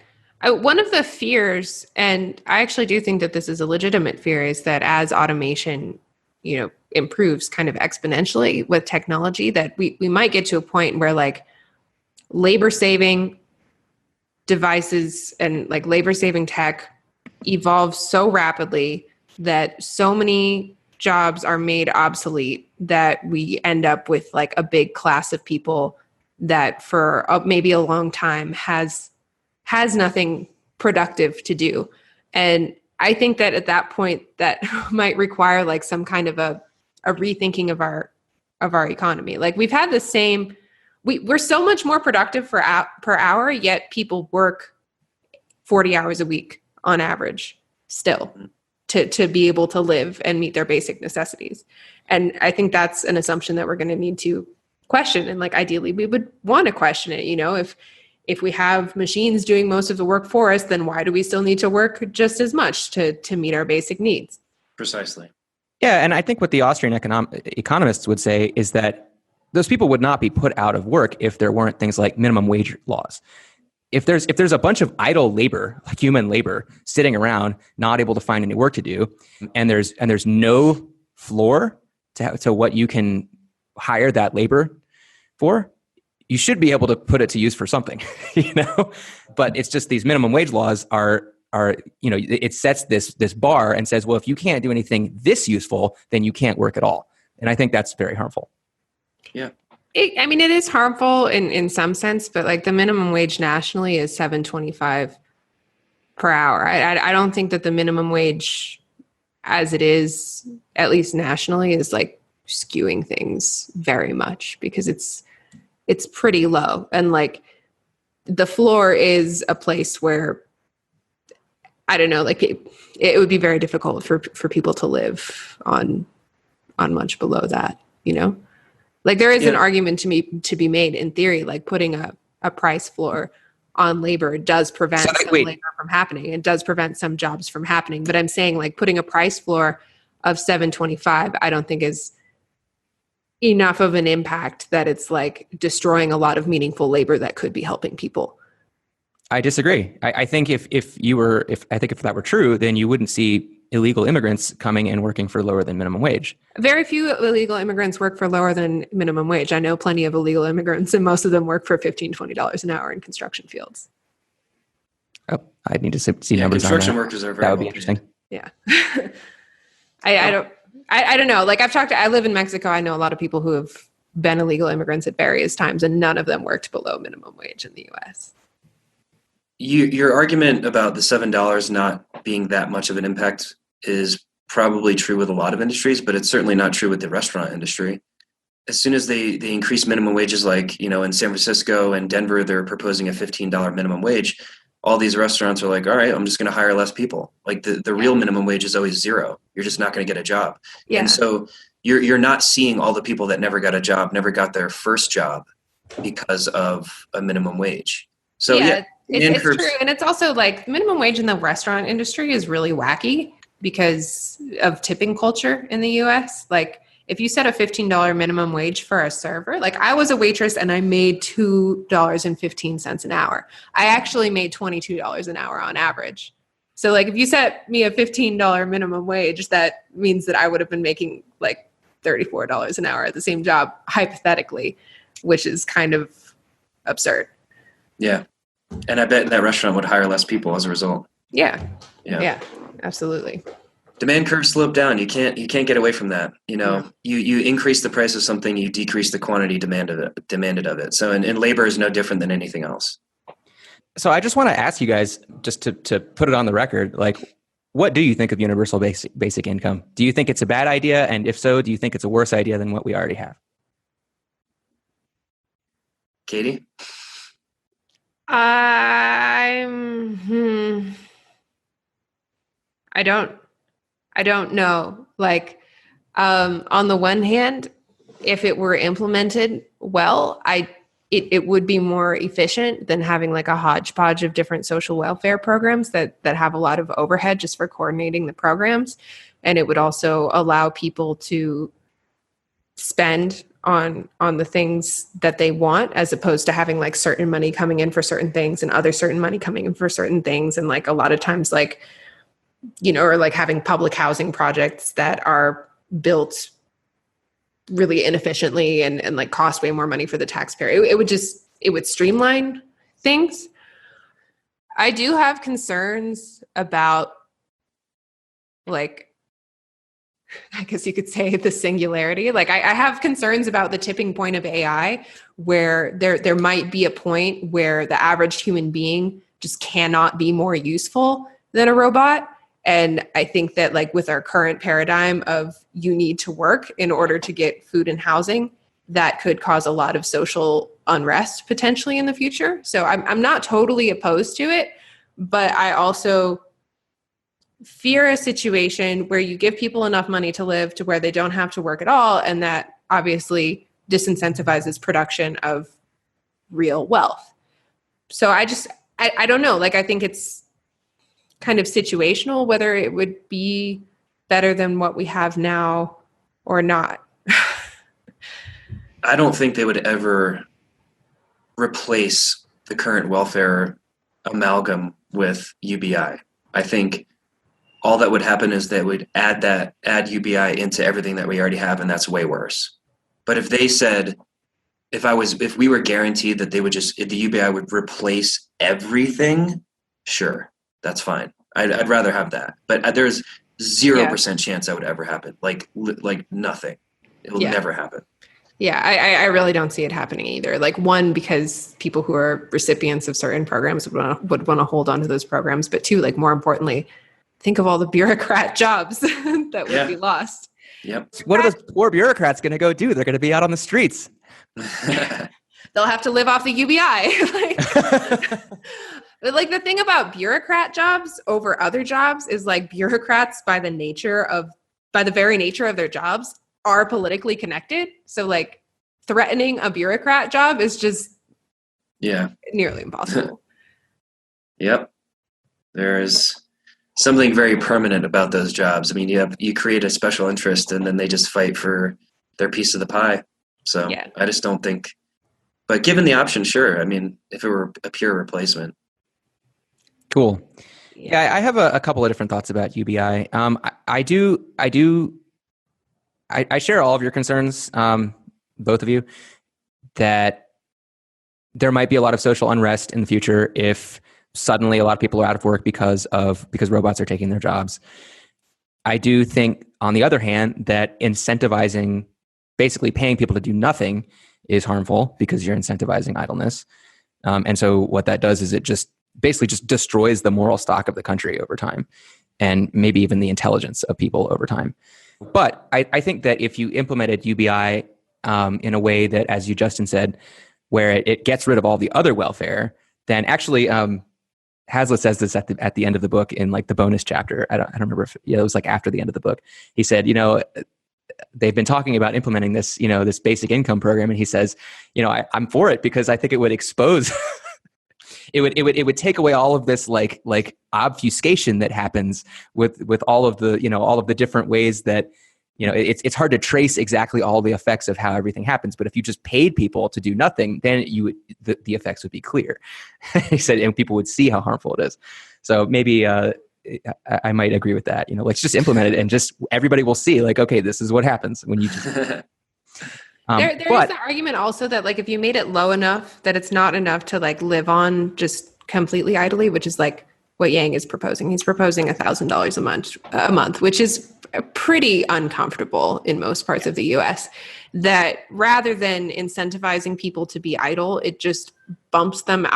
One of the fears, and I actually do think that this is a legitimate fear, is that as automation, improves kind of exponentially with technology, that we might get to a point where like labor saving devices and like labor saving tech evolves so rapidly that so many jobs are made obsolete that we end up with like a big class of people that for maybe a long time has nothing productive to do. And I think that at that point that might require like some kind of a rethinking of our economy. Like we've had the same, we're so much more productive per hour, yet people work 40 hours a week on average still to be able to live and meet their basic necessities. And I think that's an assumption that we're going to need to question. And like ideally we would want to question it. If we have machines doing most of the work for us, then why do we still need to work just as much to meet our basic needs? Precisely. Yeah, and I think what the Austrian economists would say is that those people would not be put out of work if there weren't things like minimum wage laws. If there's a bunch of idle labor, like human labor, sitting around, not able to find any work to do, and there's no floor to what you can hire that labor for, you should be able to put it to use for something, But it's just these minimum wage laws are it sets this bar and says, well, if you can't do anything this useful, then you can't work at all. And I think that's very harmful. Yeah. I mean, it is harmful in some sense, but like the minimum wage nationally is $7.25 per hour. I don't think that the minimum wage as it is, at least nationally, is like skewing things very much because it's pretty low. And like the floor is a place where, I don't know, like it would be very difficult for people to live on much below that, you know? Like there is an argument to be made in theory, like putting a price floor on labor does prevent some labor from happening. It does prevent some jobs from happening. But I'm saying like putting a price floor of $7.25, I don't think is enough of an impact that it's like destroying a lot of meaningful labor that could be helping people. I disagree. I think if that were true, then you wouldn't see illegal immigrants coming and working for lower than minimum wage. Very few illegal immigrants work for lower than minimum wage. I know plenty of illegal immigrants, and most of them work for $15, $20 an hour in construction fields. Oh, I'd need to see numbers on that. Construction workers are very that would be interesting. Yeah. I don't know. Like I live in Mexico. I know a lot of people who have been illegal immigrants at various times, and none of them worked below minimum wage in the US. Your argument about the $7 not being that much of an impact is probably true with a lot of industries, but it's certainly not true with the restaurant industry. As soon as they increase minimum wages, like, in San Francisco and Denver, they're proposing a $15 minimum wage. All these restaurants are like, all right, I'm just going to hire less people. Like the real minimum wage is always zero. You're just not going to get a job. Yeah. And so you're not seeing all the people that never got a job, never got their first job because of a minimum wage. So it's true. And it's also like minimum wage in the restaurant industry is really wacky because of tipping culture in the US. Like if you set a $15 minimum wage for a server, like I was a waitress and I made $2.15 an hour. I actually made $22 an hour on average. So like if you set me a $15 minimum wage, that means that I would have been making like $34 an hour at the same job, hypothetically, which is kind of absurd. Yeah. And I bet that restaurant would hire less people as a result. Yeah, absolutely. Demand curve sloped down. You can't get away from that. You increase the price of something, you decrease the quantity demanded of it. So, and labor is no different than anything else. So I just want to ask you guys, just to put it on the record, like, what do you think of universal basic income? Do you think it's a bad idea? And if so, do you think it's a worse idea than what we already have? Katie? I don't know. Like, on the one hand, if it were implemented well, it would be more efficient than having like a hodgepodge of different social welfare programs that have a lot of overhead just for coordinating the programs. And it would also allow people to spend on the things that they want, as opposed to having like certain money coming in for certain things and other certain money coming in for certain things. And like a lot of times, like, or like having public housing projects that are built really inefficiently and like cost way more money for the taxpayer. It would streamline things. I do have concerns about, like, I guess you could say, the singularity. Like I have concerns about the tipping point of AI, where there might be a point where the average human being just cannot be more useful than a robot. And I think that like with our current paradigm of you need to work in order to get food and housing, that could cause a lot of social unrest potentially in the future. So I'm not totally opposed to it, but I also fear a situation where you give people enough money to live to where they don't have to work at all. And that obviously disincentivizes production of real wealth. So I don't know. Like, I think it's kind of situational whether it would be better than what we have now or not. I don't think they would ever replace the current welfare amalgam with UBI. I think all that would happen is they would add UBI into everything that we already have, and that's way worse. But if they said, if we were guaranteed that the UBI would replace everything, sure, that's fine. I'd rather have that. But there's 0% chance that would ever happen. Like nothing. It will never happen. Yeah, I really don't see it happening either. Like, one, because people who are recipients of certain programs would want to hold on to those programs. But two, like, more importantly, think of all the bureaucrat jobs that would be lost. Yep. What are those poor bureaucrats going to go do? They're going to be out on the streets. They'll have to live off the UBI. But like, the thing about bureaucrat jobs over other jobs is, like, bureaucrats by the very nature of their jobs are politically connected. So, like, threatening a bureaucrat job is just nearly impossible. Yep. There's something very permanent about those jobs. I mean, you create a special interest and then they just fight for their piece of the pie. So I just don't think, but given the option, sure. I mean, if it were a pure replacement. Cool. Yeah, I have a couple of different thoughts about UBI. I share all of your concerns, both of you, that there might be a lot of social unrest in the future if suddenly a lot of people are out of work because robots are taking their jobs. I do think, on the other hand, that incentivizing, basically paying people to do nothing, is harmful because you're incentivizing idleness. And so what that does is it just basically just destroys the moral stock of the country over time, and maybe even the intelligence of people over time. But I think that if you implemented UBI in a way that, as you, Justin, said, where it gets rid of all the other welfare, then actually Hazlitt says this at the end of the book in, like, the bonus chapter. I don't remember if it was like after the end of the book. He said, they've been talking about implementing this, this basic income program, and he says, I'm for it because I think it would expose. It would take away all of this like obfuscation that happens with all of the different ways that it's hard to trace exactly all the effects of how everything happens. But if you just paid people to do nothing, then the effects would be clear. He said, and people would see how harmful it is. So maybe I might agree with that. Let's just implement it and just everybody will see, like, okay, this is what happens when you just. There is the argument also that, like, if you made it low enough that it's not enough to, like, live on just completely idly, which is like what Yang is proposing. He's proposing $1,000 a month, which is pretty uncomfortable in most parts of the US. That rather than incentivizing people to be idle, it just bumps them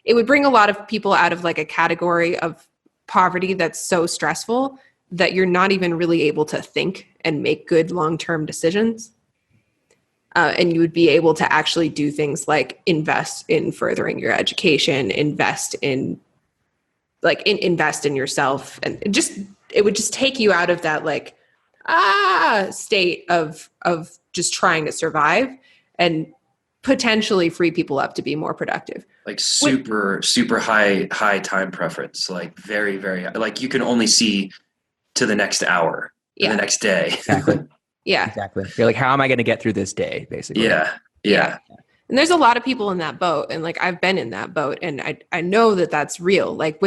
it would bring a lot of people out of, like, a category of poverty that's so stressful that you're not even really able to think and make good long-term decisions. And you would be able to actually do things like invest in furthering your education, invest in yourself, and it would just take you out of that, like, state of just trying to survive, and potentially free people up to be more productive. Like super high time preference, like very, very, like you can only see to the next hour, the next day. Exactly. Yeah. Exactly. You're like, how am I going to get through this day, basically? Yeah. And there's a lot of people in that boat. And, like, I've been in that boat, and I know that that's real. Like,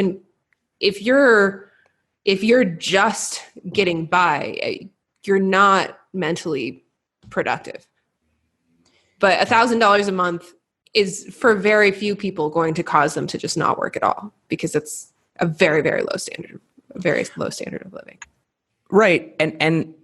if you're just getting by, you're not mentally productive. But $1,000 a month is, for very few people, going to cause them to just not work at all, because it's a very, very low standard of living. Right. And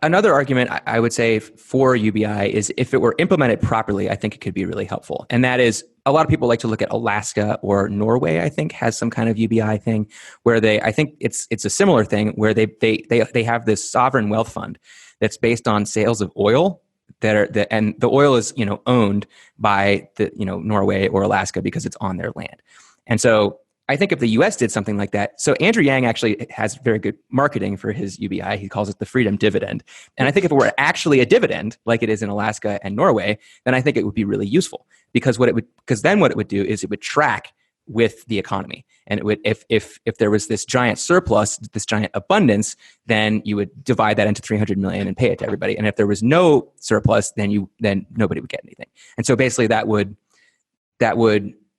another argument I would say for UBI is, if it were implemented properly, I think it could be really helpful. And that is, a lot of people like to look at Alaska or Norway, I think, has some kind of UBI thing where I think it's a similar thing where they have this sovereign wealth fund that's based on sales of oil and the oil is, owned by Norway or Alaska because it's on their land. And so I think if the US did something like that, so Andrew Yang actually has very good marketing for his UBI. He calls it the freedom dividend. And I think if it were actually a dividend, like it is in Alaska and Norway, then I think it would be really useful, because then what it would do is it would track with the economy. And it would, if there was this giant surplus, this giant abundance, then you would divide that into 300 million and pay it to everybody. And if there was no surplus, then nobody would get anything. And so basically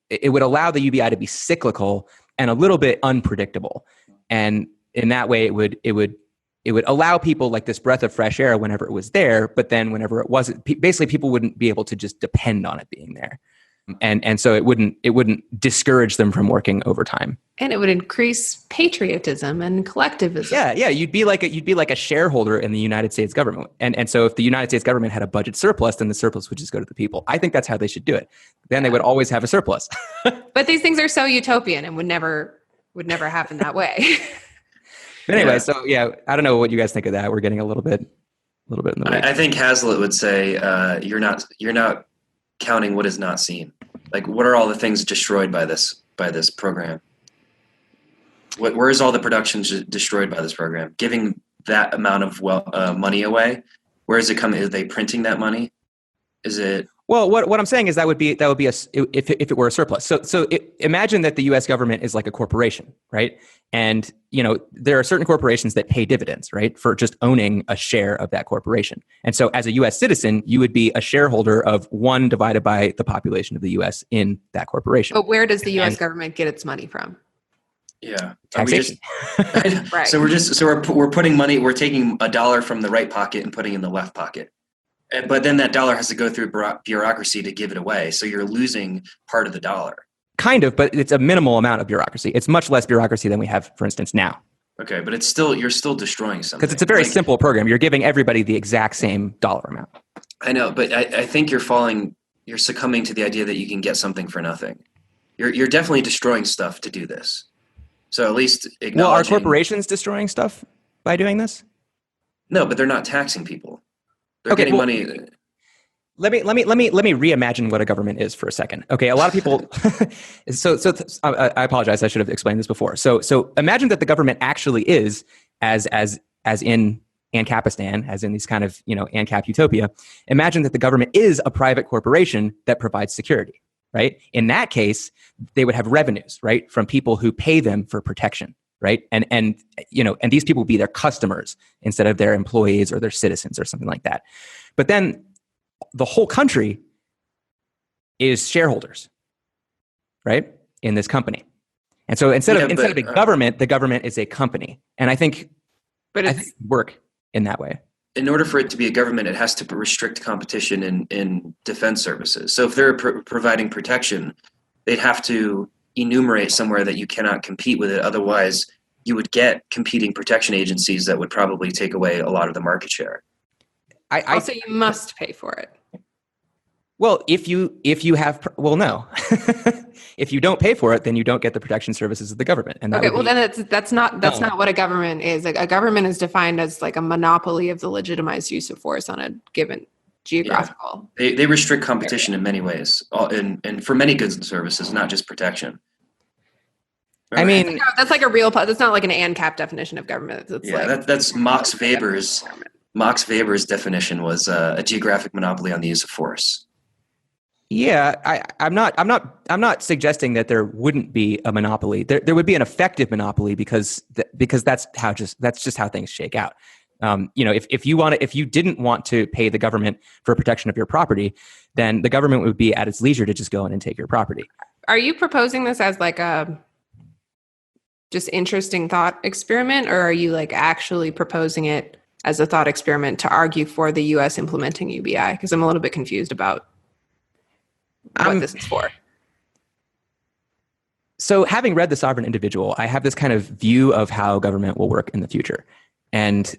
it would allow the UBI to be cyclical and a little bit unpredictable. And in that way, it would allow people like this breath of fresh air whenever it was there, but then whenever it wasn't, basically people wouldn't be able to just depend on it being there. and so it wouldn't discourage them from working overtime. And it would increase patriotism and collectivism. Yeah, you'd be like a shareholder in the United States government, and so if the United States government had a budget surplus, then the surplus would just go to the people. I think that's how they should do it. Then they would always have a surplus. But these things are so utopian and would never happen that way. But anyway, so yeah, I don't know what you guys think of that. We're getting a little bit in the way. I think Hazlitt would say, you're not counting what is not seen. Like, what are all the things destroyed by this program? Where is all the production destroyed by this program? Giving that amount of money away, where is it coming? Are they printing that money? Is it? Well, what I'm saying is that would be if it were a surplus. So imagine that the U.S. government is like a corporation, right? And there are certain corporations that pay dividends, right, for just owning a share of that corporation. And so, as a U.S. citizen, you would be a shareholder of 1 divided by the population of the U.S. in that corporation. But where does the U.S. government get its money from? Yeah, taxation. Right. So we're putting money. We're taking $1 from the right pocket and putting it in the left pocket. But then that dollar has to go through bureaucracy to give it away. So you're losing part of the dollar. Kind of, but it's a minimal amount of bureaucracy. It's much less bureaucracy than we have, for instance, now. Okay, but you're still destroying something. Because it's a very simple program. You're giving everybody the exact same dollar amount. I know, but I think you're succumbing to the idea that you can get something for nothing. You're definitely destroying stuff to do this. So at least acknowledging... Well, are corporations destroying stuff by doing this? No, but they're not taxing people. They're getting money... Let me reimagine what a government is for a second. Okay, a lot of people. So I apologize. I should have explained this before. So imagine that the government actually is as in Ancapistan, as in these kind of ANCAP utopia. Imagine that the government is a private corporation that provides security. Right. In that case, they would have revenues, right, from people who pay them for protection. Right. And these people would be their customers instead of their employees or their citizens or something like that. But then the whole country is shareholders, right, in this company. And so instead of a government, the government is a company. And I think it work in that way. In order for it to be a government, it has to restrict competition in defense services. So if they're providing protection, they'd have to enumerate somewhere that you cannot compete with it. Otherwise, you would get competing protection agencies that would probably take away a lot of the market share. Also, you must pay for it. Well, if you have, no. If you don't pay for it, then you don't get the protection services of the government. And then that's not what a government is. Like, a government is defined as like a monopoly of the legitimized use of force on a given geographical. Yeah. They restrict competition in many ways, and for many goods and services, not just protection. I mean, that's like that's not like an ANCAP definition of government. That's Max Weber's. Max Weber's definition was a geographic monopoly on the use of force. Yeah, I'm not suggesting that there wouldn't be a monopoly. There would be an effective monopoly because that's just how things shake out. If you didn't want to pay the government for protection of your property, then the government would be at its leisure to just go in and take your property. Are you proposing this as like a just interesting thought experiment, or are you like actually proposing it as a thought experiment to argue for the U.S. implementing UBI? Because I'm a little bit confused about what this is for. So having read The Sovereign Individual, I have this kind of view of how government will work in the future. And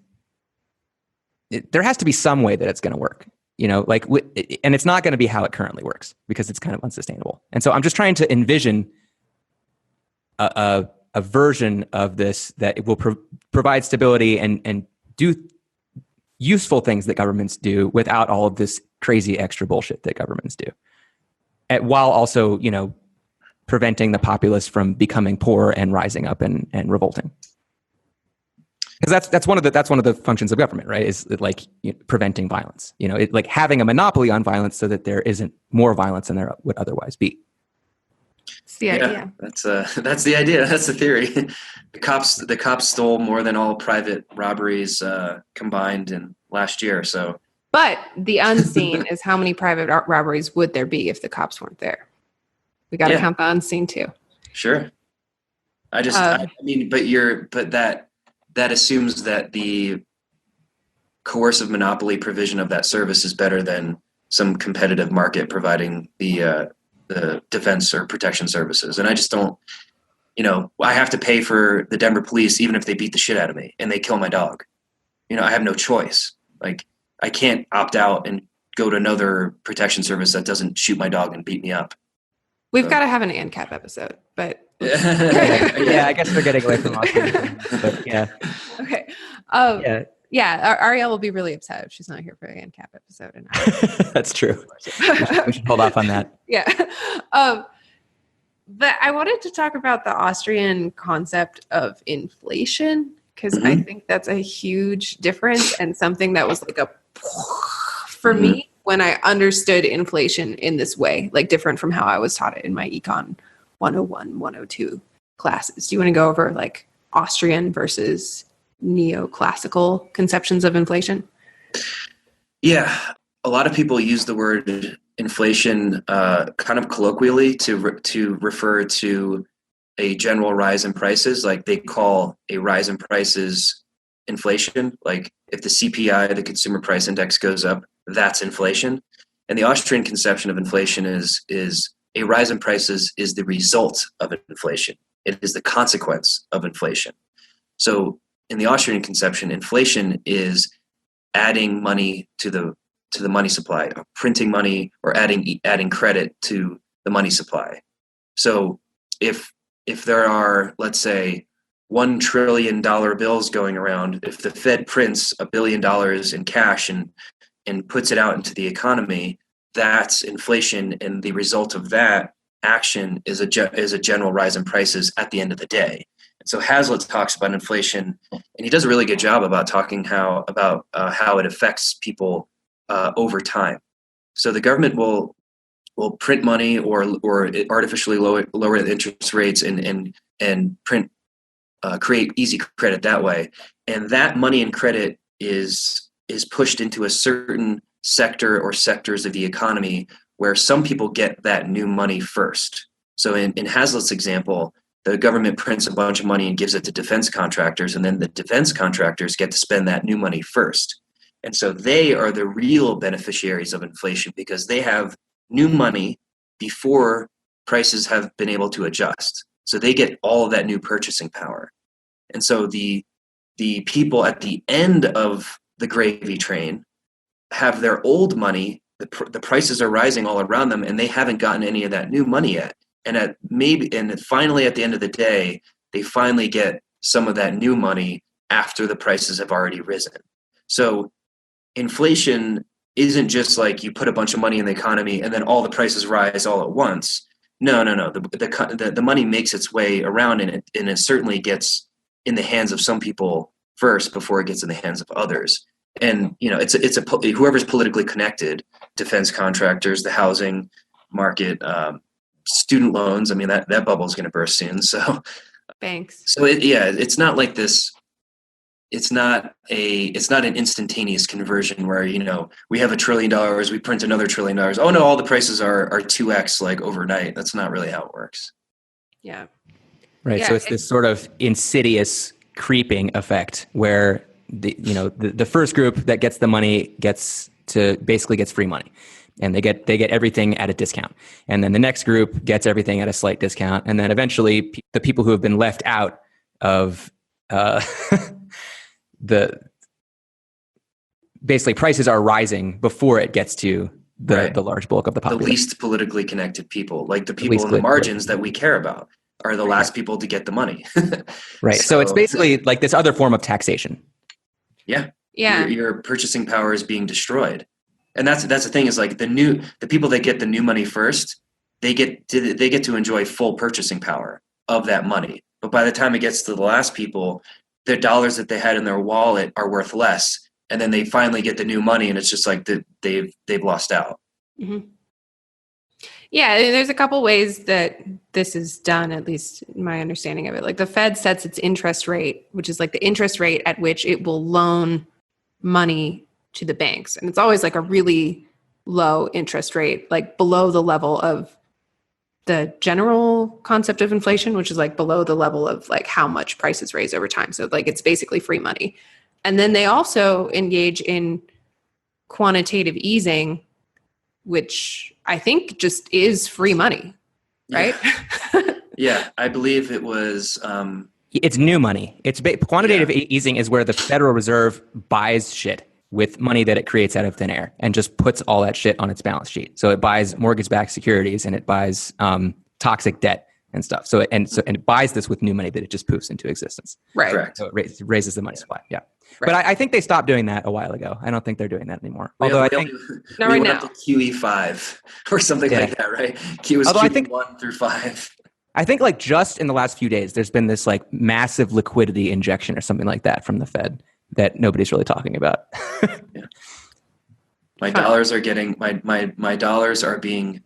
there has to be some way that it's going to work, and it's not going to be how it currently works because it's kind of unsustainable. And so I'm just trying to envision a version of this that it will provide stability and do useful things that governments do without all of this crazy extra bullshit that governments do. While also, preventing the populace from becoming poor and rising up and revolting. Because that's one of the functions of government, right? Is preventing violence. Like having a monopoly on violence so that there isn't more violence than there would otherwise be. That's the idea. That's the idea. That's the theory. The cops stole more than all private robberies combined in last year. So. But the unseen is how many private robberies would there be if the cops weren't there? We got to count the unseen too. Sure. But that assumes that the coercive monopoly provision of that service is better than some competitive market providing the the defense or protection services. And I just don't, I have to pay for the Denver police even if they beat the shit out of me and they kill my dog. I have no choice. Like, I can't opt out and go to another protection service that doesn't shoot my dog and beat me up. We've got to have an ANCAP episode, but yeah, I guess we're getting away from Austrian, but yeah. Okay. Ariel will be really upset if she's not here for the ANCAP episode. And that's true. We should hold off on that. Yeah. But I wanted to talk about the Austrian concept of inflation, because I think that's a huge difference and something that was like for me when I understood inflation in this way, like different from how I was taught it in my Econ 101, 102 classes. Do you want to go over like Austrian versus neoclassical conceptions of inflation? Yeah. A lot of people use the word inflation kind of colloquially to refer to a general rise in prices. Like they call a rise in prices inflation. Like if the CPI, the consumer price index, goes up, that's inflation. And the Austrian conception of inflation is a rise in prices is the result of inflation. It is the consequence of inflation. So in the Austrian conception, inflation is adding money to the money supply, printing money, or adding credit to the money supply. So if there are, let's say, $1 trillion bills going around, if the Fed prints $1 billion in cash and puts it out into the economy, that's inflation, and the result of that action is a general rise in prices at the end of the day. And so Hazlitt talks about inflation, and he does a really good job about talking how it affects people over time. So the government will print money or artificially lower the interest rates and create easy credit that way, and that money and credit is pushed into a certain sector or sectors of the economy where some people get that new money first. So in Hazlitt's example, the government prints a bunch of money and gives it to defense contractors, and then the defense contractors get to spend that new money first. And so they are the real beneficiaries of inflation because they have new money before prices have been able to adjust. So they get all of that new purchasing power. And so the people at the end of the gravy train have their old money, the prices are rising all around them, and they haven't gotten any of that new money yet. And finally at the end of the day, they finally get some of that new money after the prices have already risen. So inflation isn't just like you put a bunch of money in the economy and then all the prices rise all at once. No. The money makes its way around, and it certainly gets in the hands of some people first before it gets in the hands of others. And it's whoever's politically connected, defense contractors, the housing market, student loans. I mean, that bubble is going to burst soon. So banks. So it's not like this. It's not an instantaneous conversion where we have $1 trillion, we print another $1 trillion. Oh no, all the prices are 2x like overnight. That's not really how it works. Yeah. Right. Yeah, So it's this sort of insidious creeping effect where the first group that gets the money gets free money, and they get everything at a discount. And then the next group gets everything at a slight discount. And then eventually the people who have been left out of basically prices are rising before it gets to the large bulk of the population. The least politically connected people, like the people in the margins that we care about, are the last people to get the money. Right. So it's basically like this other form of taxation. Yeah. Yeah. Your purchasing power is being destroyed. And that's the thing is like the people that get the new money first, they get to enjoy full purchasing power of that money. But by the time it gets to the last people, their dollars that they had in their wallet are worth less. And then they finally get the new money, and it's just like they've lost out. Mm-hmm. Yeah, there's a couple ways that this is done, at least in my understanding of it. Like the Fed sets its interest rate, which is like the interest rate at which it will loan money to the banks. And it's always like a really low interest rate, like below the level of the general concept of inflation, which is like below the level of like how much prices raise over time. So like it's basically free money. And then they also engage in quantitative easing, which I think just is free money, right? Yeah, I believe it was. It's new money. Quantitative easing is where the Federal Reserve buys shit with money that it creates out of thin air and just puts all that shit on its balance sheet. So it buys mortgage-backed securities and it buys toxic debt and stuff. So it buys this with new money that it just poofs into existence. Right. Correct. So it raises the money supply. Yeah. Right. But I think they stopped doing that a while ago. I don't think they're doing that anymore. Although I think not we right went now. up to QE5 or something like that, right? Q was QE1 through 5. I think like just in the last few days, there's been this like massive liquidity injection or something like that from the Fed that nobody's really talking about. My dollars are getting my dollars are being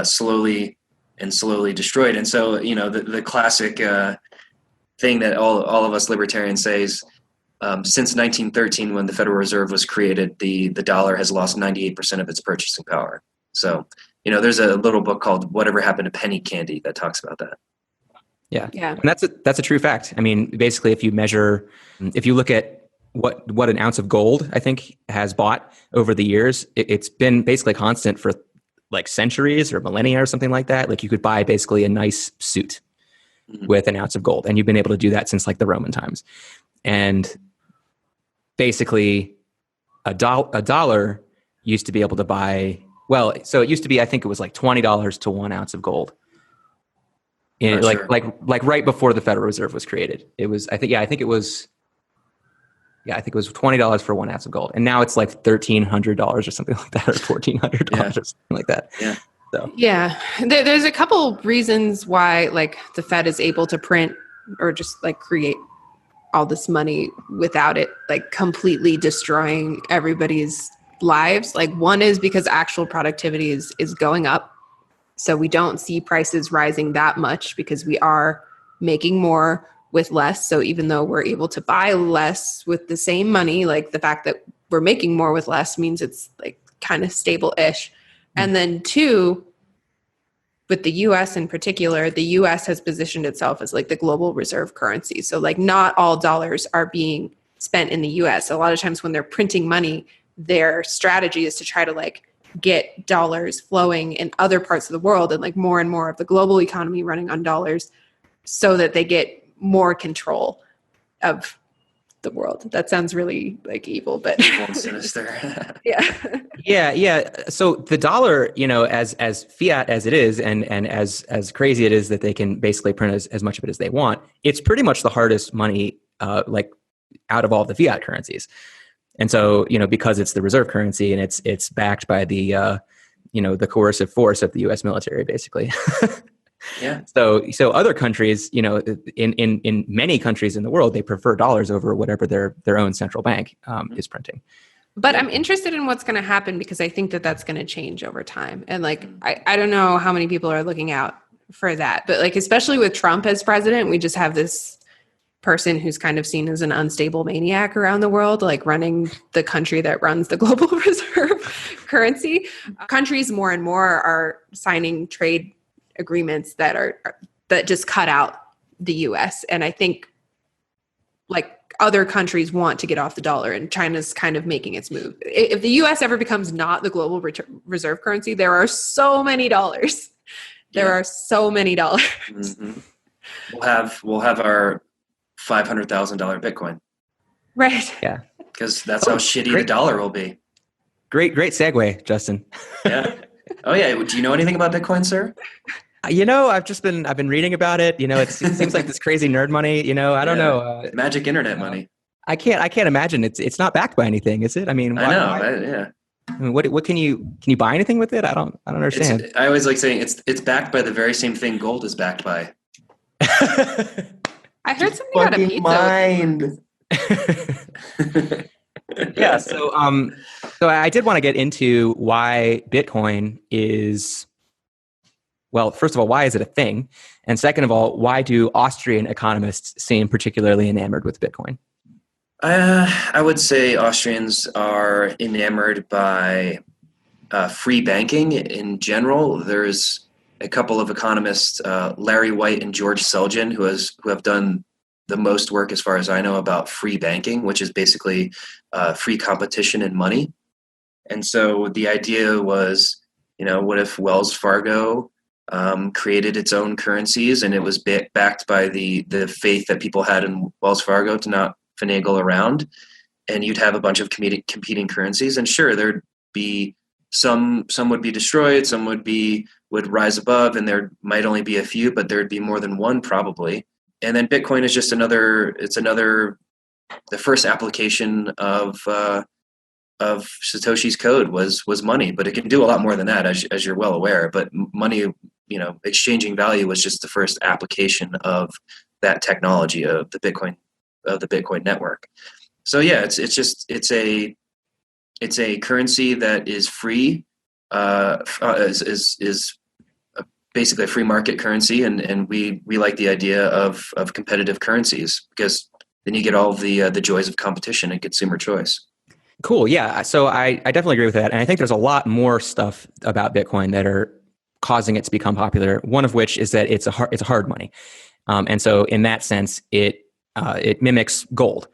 slowly destroyed, and so the classic thing that all of us libertarians say is since 1913, when the Federal Reserve was created, the dollar has lost 98% of its purchasing power. So there's a little book called "Whatever Happened to Penny Candy" that talks about that. Yeah. And that's a true fact. I mean, basically, if you look at what an ounce of gold, I think, has bought over the years, it's been basically constant for like centuries or millennia or something like that. Like you could buy basically a nice suit with an ounce of gold, and you've been able to do that since like the Roman times. And basically, a dollar used to be able to buy. Well, so it used to be, I think it was like $20 to 1 ounce of gold. Like right before the Federal Reserve was created. It was, I think it was $20 for 1 ounce of gold. And now it's like $1,300 or something like that, or $1,400 or something like that. Yeah. So. Yeah. There's a couple reasons why like the Fed is able to print or just like create all this money without it like completely destroying everybody's lives. Like one is because actual productivity is going up. So we don't see prices rising that much because we are making more with less. So even though we're able to buy less with the same money, like the fact that we're making more with less means it's like kind of stable-ish. And then two, with the US in particular, the US has positioned itself as like the global reserve currency. So like not all dollars are being spent in the US. A lot of times when they're printing money, their strategy is to try to like get dollars flowing in other parts of the world and like more and more of the global economy running on dollars so that they get more control of the world. That sounds really like evil, but evil and sinister. Yeah. So the dollar, as fiat as it is, and as crazy it is that they can basically print as much of it as they want, it's pretty much the hardest money, like out of all the fiat currencies. And so, because it's the reserve currency and it's backed by the, the coercive force of the U.S. military, basically. Yeah. So other countries, in many countries in the world, they prefer dollars over whatever their own central bank is printing. But I'm interested in what's going to happen because I think that that's going to change over time. And like, I don't know how many people are looking out for that, but like, especially with Trump as president, we just have this person who's kind of seen as an unstable maniac around the world, like running the country that runs the global reserve currency. Countries more and more are signing trade agreements that just cut out the US. And I think like other countries want to get off the dollar, and China's kind of making its move. If the US ever becomes not the global reserve currency, there are so many dollars. There are so many dollars. Mm-hmm. We'll have our $500,000 Bitcoin. Right. Yeah. Because that's how shitty the dollar will be. Great segue, Justin. Yeah. Oh yeah. Do you know anything about Bitcoin, sir? I've been reading about it. It seems like this crazy nerd money. I don't know. Magic internet money. I can't imagine it's not backed by anything, is it? I mean, I know. I mean, what can you buy anything with it? I don't understand. I always like saying it's backed by the very same thing gold is backed by. I heard something about a pizza. Mind. Yeah. So I did want to get into why Bitcoin is. Well, first of all, why is it a thing? And second of all, why do Austrian economists seem particularly enamored with Bitcoin? I would say Austrians are enamored by free banking in general. There's a couple of economists, Larry White and George Selgin, who have done the most work, as far as I know, about free banking, which is basically free competition in money. And so the idea was What if Wells Fargo created its own currencies, and it was backed by the faith that people had in Wells Fargo to not finagle around, and you'd have a bunch of competing currencies, and sure, there'd be some would be destroyed, some would rise above, and there might only be a few, but there'd be more than one probably. And then Bitcoin is just the first application of Satoshi's code was money, but it can do a lot more than that, as you're well aware. But money, exchanging value was just the first application of that technology of the Bitcoin network. So yeah, it's a currency that is free, is basically a free market currency, and we like the idea of competitive currencies, because then you get all of the joys of competition and consumer choice. Cool. Yeah. So I definitely agree with that. And I think there's a lot more stuff about Bitcoin that are causing it to become popular. One of which is that it's a hard money. And so in that sense, it mimics gold.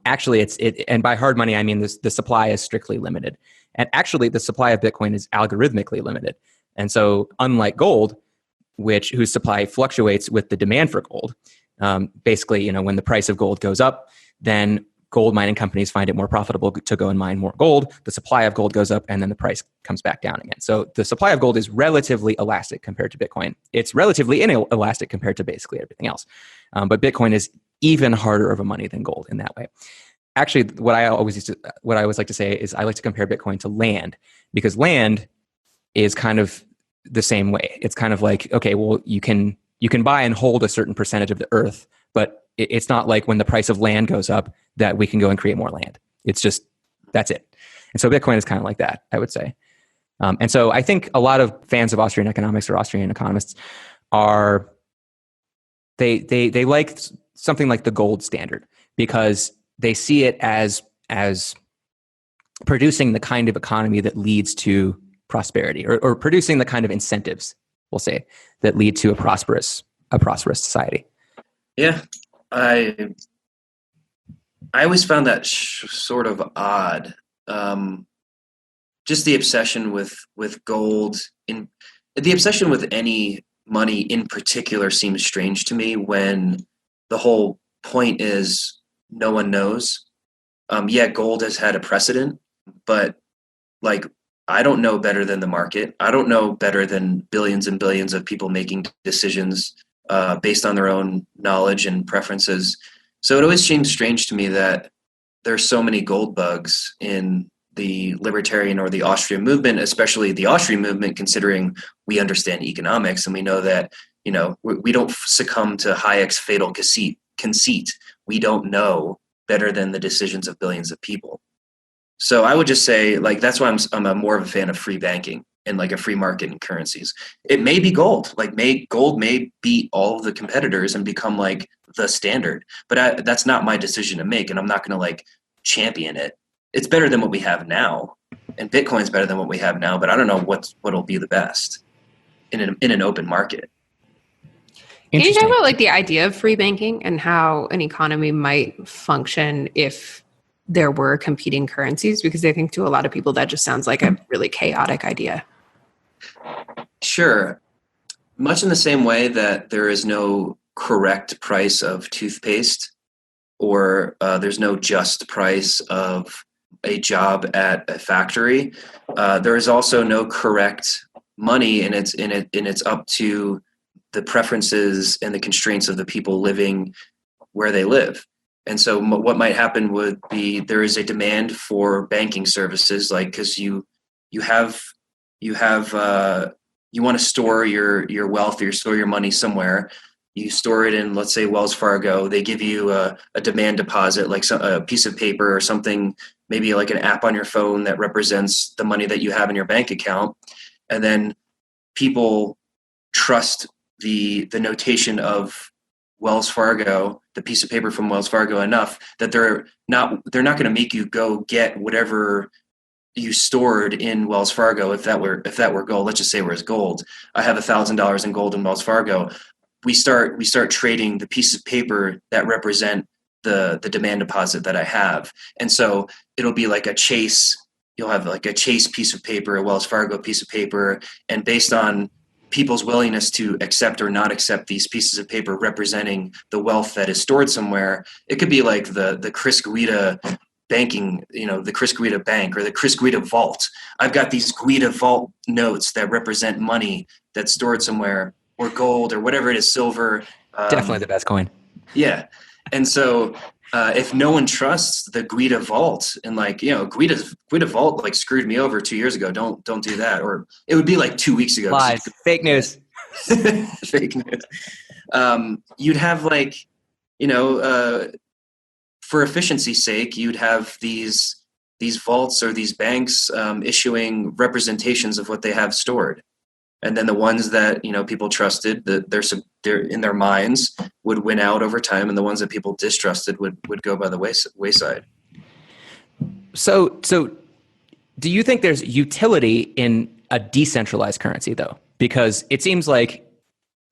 Actually, and by hard money, I mean the supply is strictly limited. And actually, the supply of Bitcoin is algorithmically limited. And so unlike gold, whose supply fluctuates with the demand for gold, basically, when the price of gold goes up, then gold mining companies find it more profitable to go and mine more gold. The supply of gold goes up, and then the price comes back down again. So the supply of gold is relatively elastic compared to Bitcoin. It's relatively inelastic compared to basically everything else. But Bitcoin is even harder of a money than gold in that way. Actually, what I always like to say is I like to compare Bitcoin to land, because land is kind of the same way. It's kind of like, okay, well, you can buy and hold a certain percentage of the earth, but it's not like when the price of land goes up that we can go and create more land. It's just, that's it. And so Bitcoin is kind of like that, I would say. And so I think a lot of fans of Austrian economics or Austrian economists they like something like the gold standard, because they see it as producing the kind of economy that leads to prosperity, or producing the kind of incentives, we'll say, that lead to a prosperous society. Yeah, I always found that sort of odd. Just the obsession with gold, the obsession with any money in particular seems strange to me, when the whole point is no one knows. Yeah, gold has had a precedent, but like, I don't know better than the market. I don't know better than billions and billions of people making decisions based on their own knowledge and preferences. So it always seems strange to me that there's so many gold bugs in the libertarian or the Austrian movement, especially the Austrian movement, considering we understand economics and we know that, we don't succumb to Hayek's fatal conceit. We don't know better than the decisions of billions of people. So I would just say, like, that's why I'm a more of a fan of free banking and like a free market in currencies. It may be gold, gold may beat all of the competitors and become like the standard, but that's not my decision to make, and I'm not going to like champion it. It's better than what we have now, and Bitcoin's better than what we have now, but I don't know what'll be the best in an open market. Can you talk about like the idea of free banking and how an economy might function if there were competing currencies? Because I think to a lot of people that just sounds like a really chaotic idea. Sure. Much in the same way that there is no correct price of toothpaste, or there's no just price of a job at a factory, there is also no correct money, and it's up to the preferences and the constraints of the people living where they live. And so what might happen would be there is a demand for banking services, like, because you want to store your wealth, or you store your money somewhere. You store it in, let's say, Wells Fargo. They give you a demand deposit, like a piece of paper or something, maybe like an app on your phone that represents the money that you have in your bank account. And then people trust the notation of Wells Fargo, the piece of paper from Wells Fargo, enough that they're not going to make you go get whatever you stored in Wells Fargo. If that were gold, let's just say it was gold. I have $1,000 in gold in Wells Fargo. We start trading the pieces of paper that represent the demand deposit that I have. And so it'll be like a chase you'll have like a Chase piece of paper, a Wells Fargo piece of paper, and based on people's willingness to accept or not accept these pieces of paper representing the wealth that is stored somewhere, it could be like the Chris Guida banking, the Chris Guida bank or the Chris Guida vault. I've got these Guida vault notes that represent money that's stored somewhere, or gold, or whatever it is, silver. Definitely the best coin. Yeah. And so if no one trusts the Guida vault, and Guida vault like screwed me over 2 years ago, don't do that. Or it would be like 2 weeks ago. Lies. Fake news. Fake news. You'd have for efficiency's sake, you'd have these vaults or these banks issuing representations of what they have stored. And then the ones that people trusted, that they're in their minds, would win out over time, and the ones that people distrusted would go by the wayside. So do you think there's utility in a decentralized currency, though? Because it seems like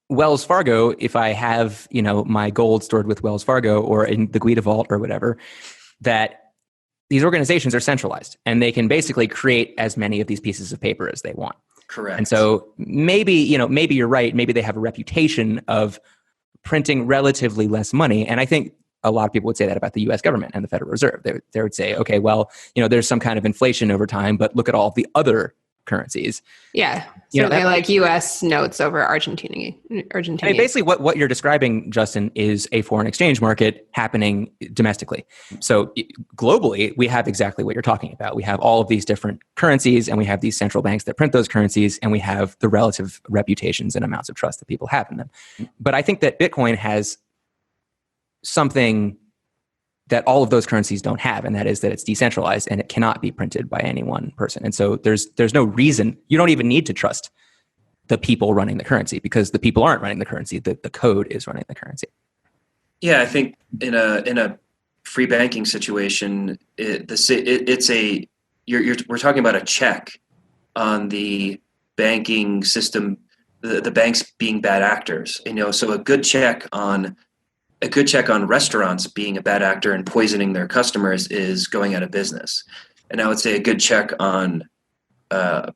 Wells Fargo, if I have my gold stored with Wells Fargo or in the Guida vault or whatever, that these organizations are centralized and they can basically create as many of these pieces of paper as they want. Correct. And so maybe you're right. Maybe they have a reputation of printing relatively less money. And I think a lot of people would say that about the US government and the Federal Reserve. They would say, okay, well, there's some kind of inflation over time, but look at all the other currencies. Yeah. So they like US notes over Argentina. I mean, basically what you're describing, Justin, is a foreign exchange market happening domestically. So globally, we have exactly what you're talking about. We have all of these different currencies, and we have these central banks that print those currencies, and we have the relative reputations and amounts of trust that people have in them. But I think that Bitcoin has something that all of those currencies don't have, and that is that it's decentralized and it cannot be printed by any one person. And so there's no reason, you don't even need to trust the people running the currency, because the people aren't running the currency, the code is running the currency. Yeah, I think in a free banking situation, we're talking about a check on the banking system, the banks being bad actors. So a good check on restaurants being a bad actor and poisoning their customers is going out of business. And I would say a good check on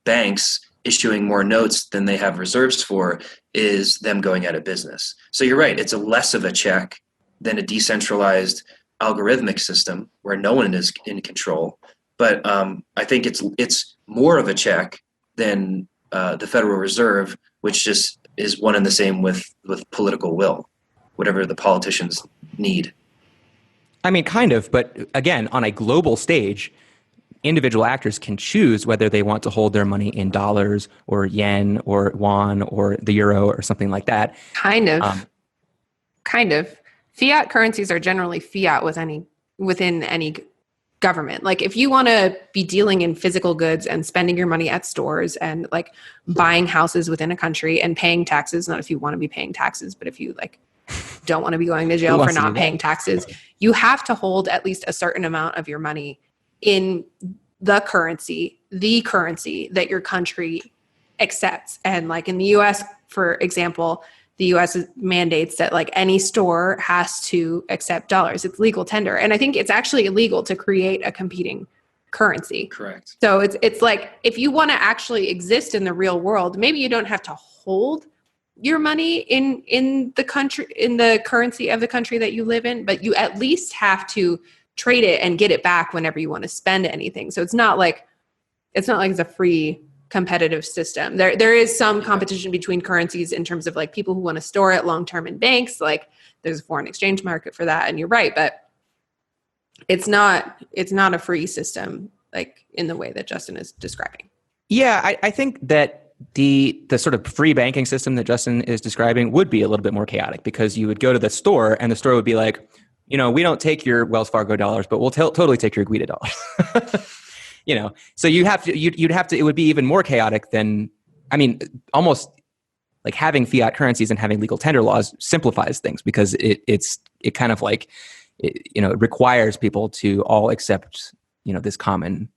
banks issuing more notes than they have reserves for is them going out of business. So you're right. It's less of a check than a decentralized algorithmic system where no one is in control. But I think it's more of a check than the Federal Reserve, which just is one and the same with political will, whatever the politicians need. I mean, kind of, but again, on a global stage, individual actors can choose whether they want to hold their money in dollars or yen or yuan or the euro or something like that. Kind of. Fiat currencies are generally fiat within any government. Like if you want to be dealing in physical goods and spending your money at stores and like buying houses within a country and paying taxes, not if you want to be paying taxes, but if you don't want to be going to jail for not paying taxes, you have to hold at least a certain amount of your money in the currency that your country accepts. And like in the US, for example, the US mandates that like any store has to accept dollars. It's legal tender. And I think it's actually illegal to create a competing currency. Correct. So it's like, if you want to actually exist in the real world, maybe you don't have to hold your money in the country, in the currency of the country that you live in, but you at least have to trade it and get it back whenever you want to spend anything. So it's not like it's a free competitive system. There is some competition between currencies in terms of like people who want to store it long-term in banks. Like there's a foreign exchange market for that. And you're right, but it's not a free system, like in the way that Justin is describing. Yeah, I think that the sort of free banking system that Justin is describing would be a little bit more chaotic, because you would go to the store and the store would be like, we don't take your Wells Fargo dollars, but we'll totally take your Guida dollars. So you'd have to, it would be even more chaotic than, almost like having fiat currencies and having legal tender laws simplifies things, because it kind of like, it requires people to all accept, this common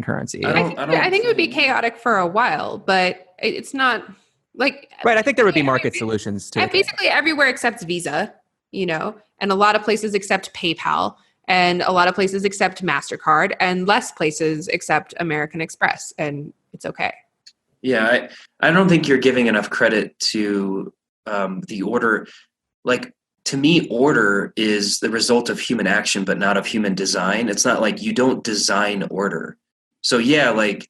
currency. I think it would be chaotic for a while, but it's not like, right. I think there would be market solutions to it. Basically everywhere accepts Visa, and a lot of places accept PayPal. And a lot of places accept MasterCard and less places accept American Express, and it's okay. Yeah, I don't think you're giving enough credit to the order. Like, to me, order is the result of human action, but not of human design. It's not like you don't design order. So yeah, like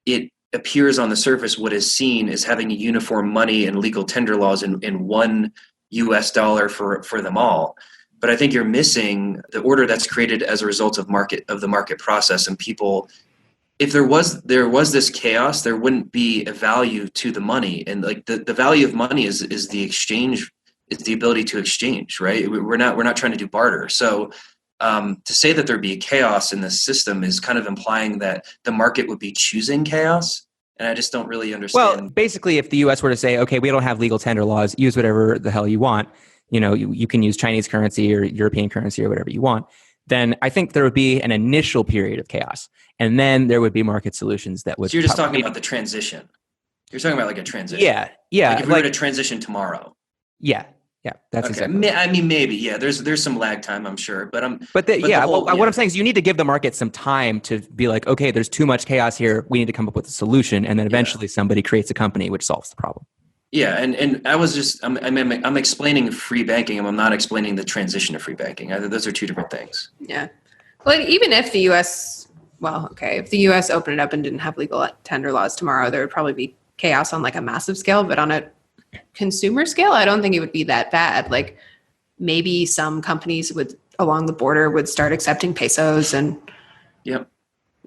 it appears on the surface what is seen as having a uniform money and legal tender laws in one US dollar for them all. But I think you're missing the order that's created as a result of the market process, and people. If there was this chaos, there wouldn't be a value to the money, and like the value of money is the exchange, is the ability to exchange, right? We're not trying to do barter. So to say that there'd be chaos in this system is kind of implying that the market would be choosing chaos, and I just don't really understand. Well, basically, if the U.S. were to say, okay, we don't have legal tender laws, use whatever the hell you want, you can use Chinese currency or European currency or whatever you want, then I think there would be an initial period of chaos. And then there would be market solutions that would... So you're just talking about the transition. You're talking about like a transition. Yeah. Like if we were to transition tomorrow. Yeah. That's okay. Exactly. I mean, maybe. Yeah. There's some lag time, I'm sure. But what I'm saying is you need to give the market some time to be like, okay, there's too much chaos here. We need to come up with a solution, and then eventually somebody creates a company which solves the problem. Yeah, and I was just I'm explaining free banking, and I'm not explaining the transition to free banking. Those are two different things. Yeah. Well, even if the U.S. if the U.S. opened it up and didn't have legal tender laws tomorrow, there would probably be chaos on like a massive scale. But on a consumer scale, I don't think it would be that bad. Like maybe some companies along the border would start accepting pesos, and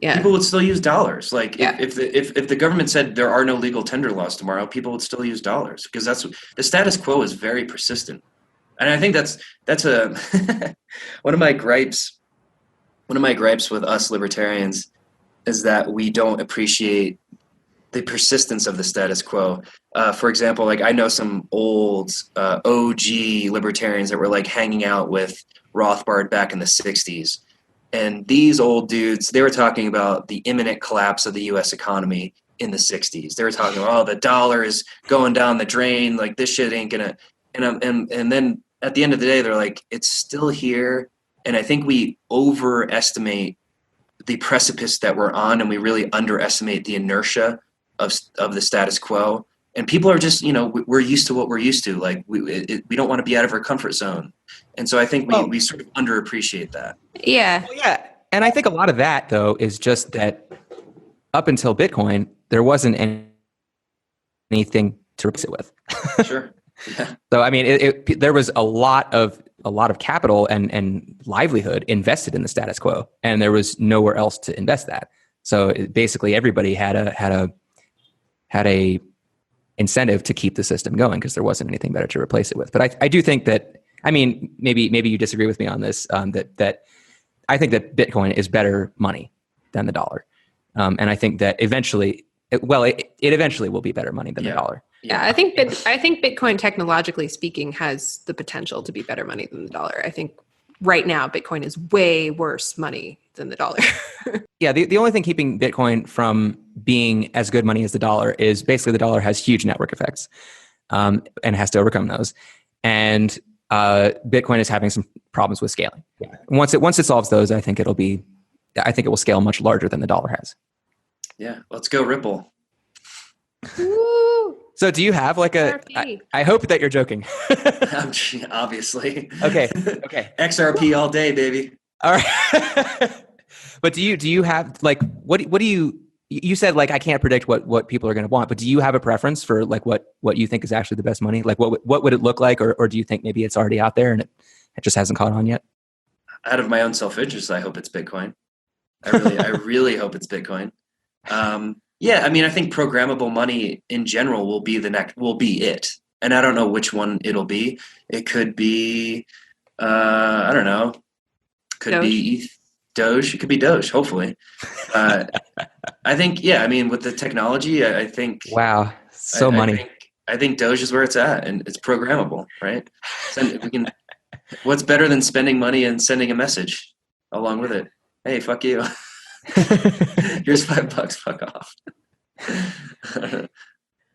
people would still use dollars. Like if the government said there are no legal tender laws tomorrow, people would still use dollars, because that's the status quo is very persistent. And I think that's a one of my gripes with us libertarians is that we don't appreciate the persistence of the status quo. For example, like I know some old OG libertarians that were like hanging out with Rothbard back in the 60s. And these old dudes, they were talking about the imminent collapse of the U.S. economy in the 60s. They were talking about, the dollar is going down the drain, like this shit ain't gonna. And then at the end of the day, they're like, it's still here. And I think we overestimate the precipice that we're on, and we really underestimate the inertia of the status quo. And people are just, we're used to what we're used to. Like we don't want to be out of our comfort zone. And so I think we sort of underappreciate that. Yeah. Well, yeah. And I think a lot of that, though, is just that up until Bitcoin, there wasn't anything to replace it with. Sure. Yeah. So, I mean, there was a lot of capital and livelihood invested in the status quo, and there was nowhere else to invest that. So basically everybody had a incentive to keep the system going because there wasn't anything better to replace it with. But I do think that, I mean, maybe you disagree with me on this, that I think that Bitcoin is better money than the dollar. And I think that eventually, it eventually will be better money than the dollar. Yeah, I think Bitcoin, technologically speaking, has the potential to be better money than the dollar. I think right now Bitcoin is way worse money than the dollar. Yeah, the only thing keeping Bitcoin from being as good money as the dollar is basically the dollar has huge network effects, and has to overcome those. And Bitcoin is having some problems with scaling. Yeah. Once it solves those, I think it will scale much larger than the dollar has. Yeah, let's go Ripple. Woo! So do you have like I hope that you're joking. Obviously. Okay. XRP all day, baby. All right. But do you have like, what do you said, like, I can't predict what people are going to want, but do you have a preference for like what you think is actually the best money? Like what would it look like? Or do you think maybe it's already out there and it just hasn't caught on yet? Out of my own self-interest, I hope it's Bitcoin. I really hope it's Bitcoin. Yeah, I mean, I think programmable money in general will be it. And I don't know which one it'll be. It could be, I don't know. Could Doge. Be Doge. It could be Doge, hopefully. I think, yeah, I mean, with the technology, I think. Wow. Money. I think Doge is where it's at, and it's programmable, right? What's better than spending money and sending a message along with it? Hey, fuck you. Here's $5. Fuck off.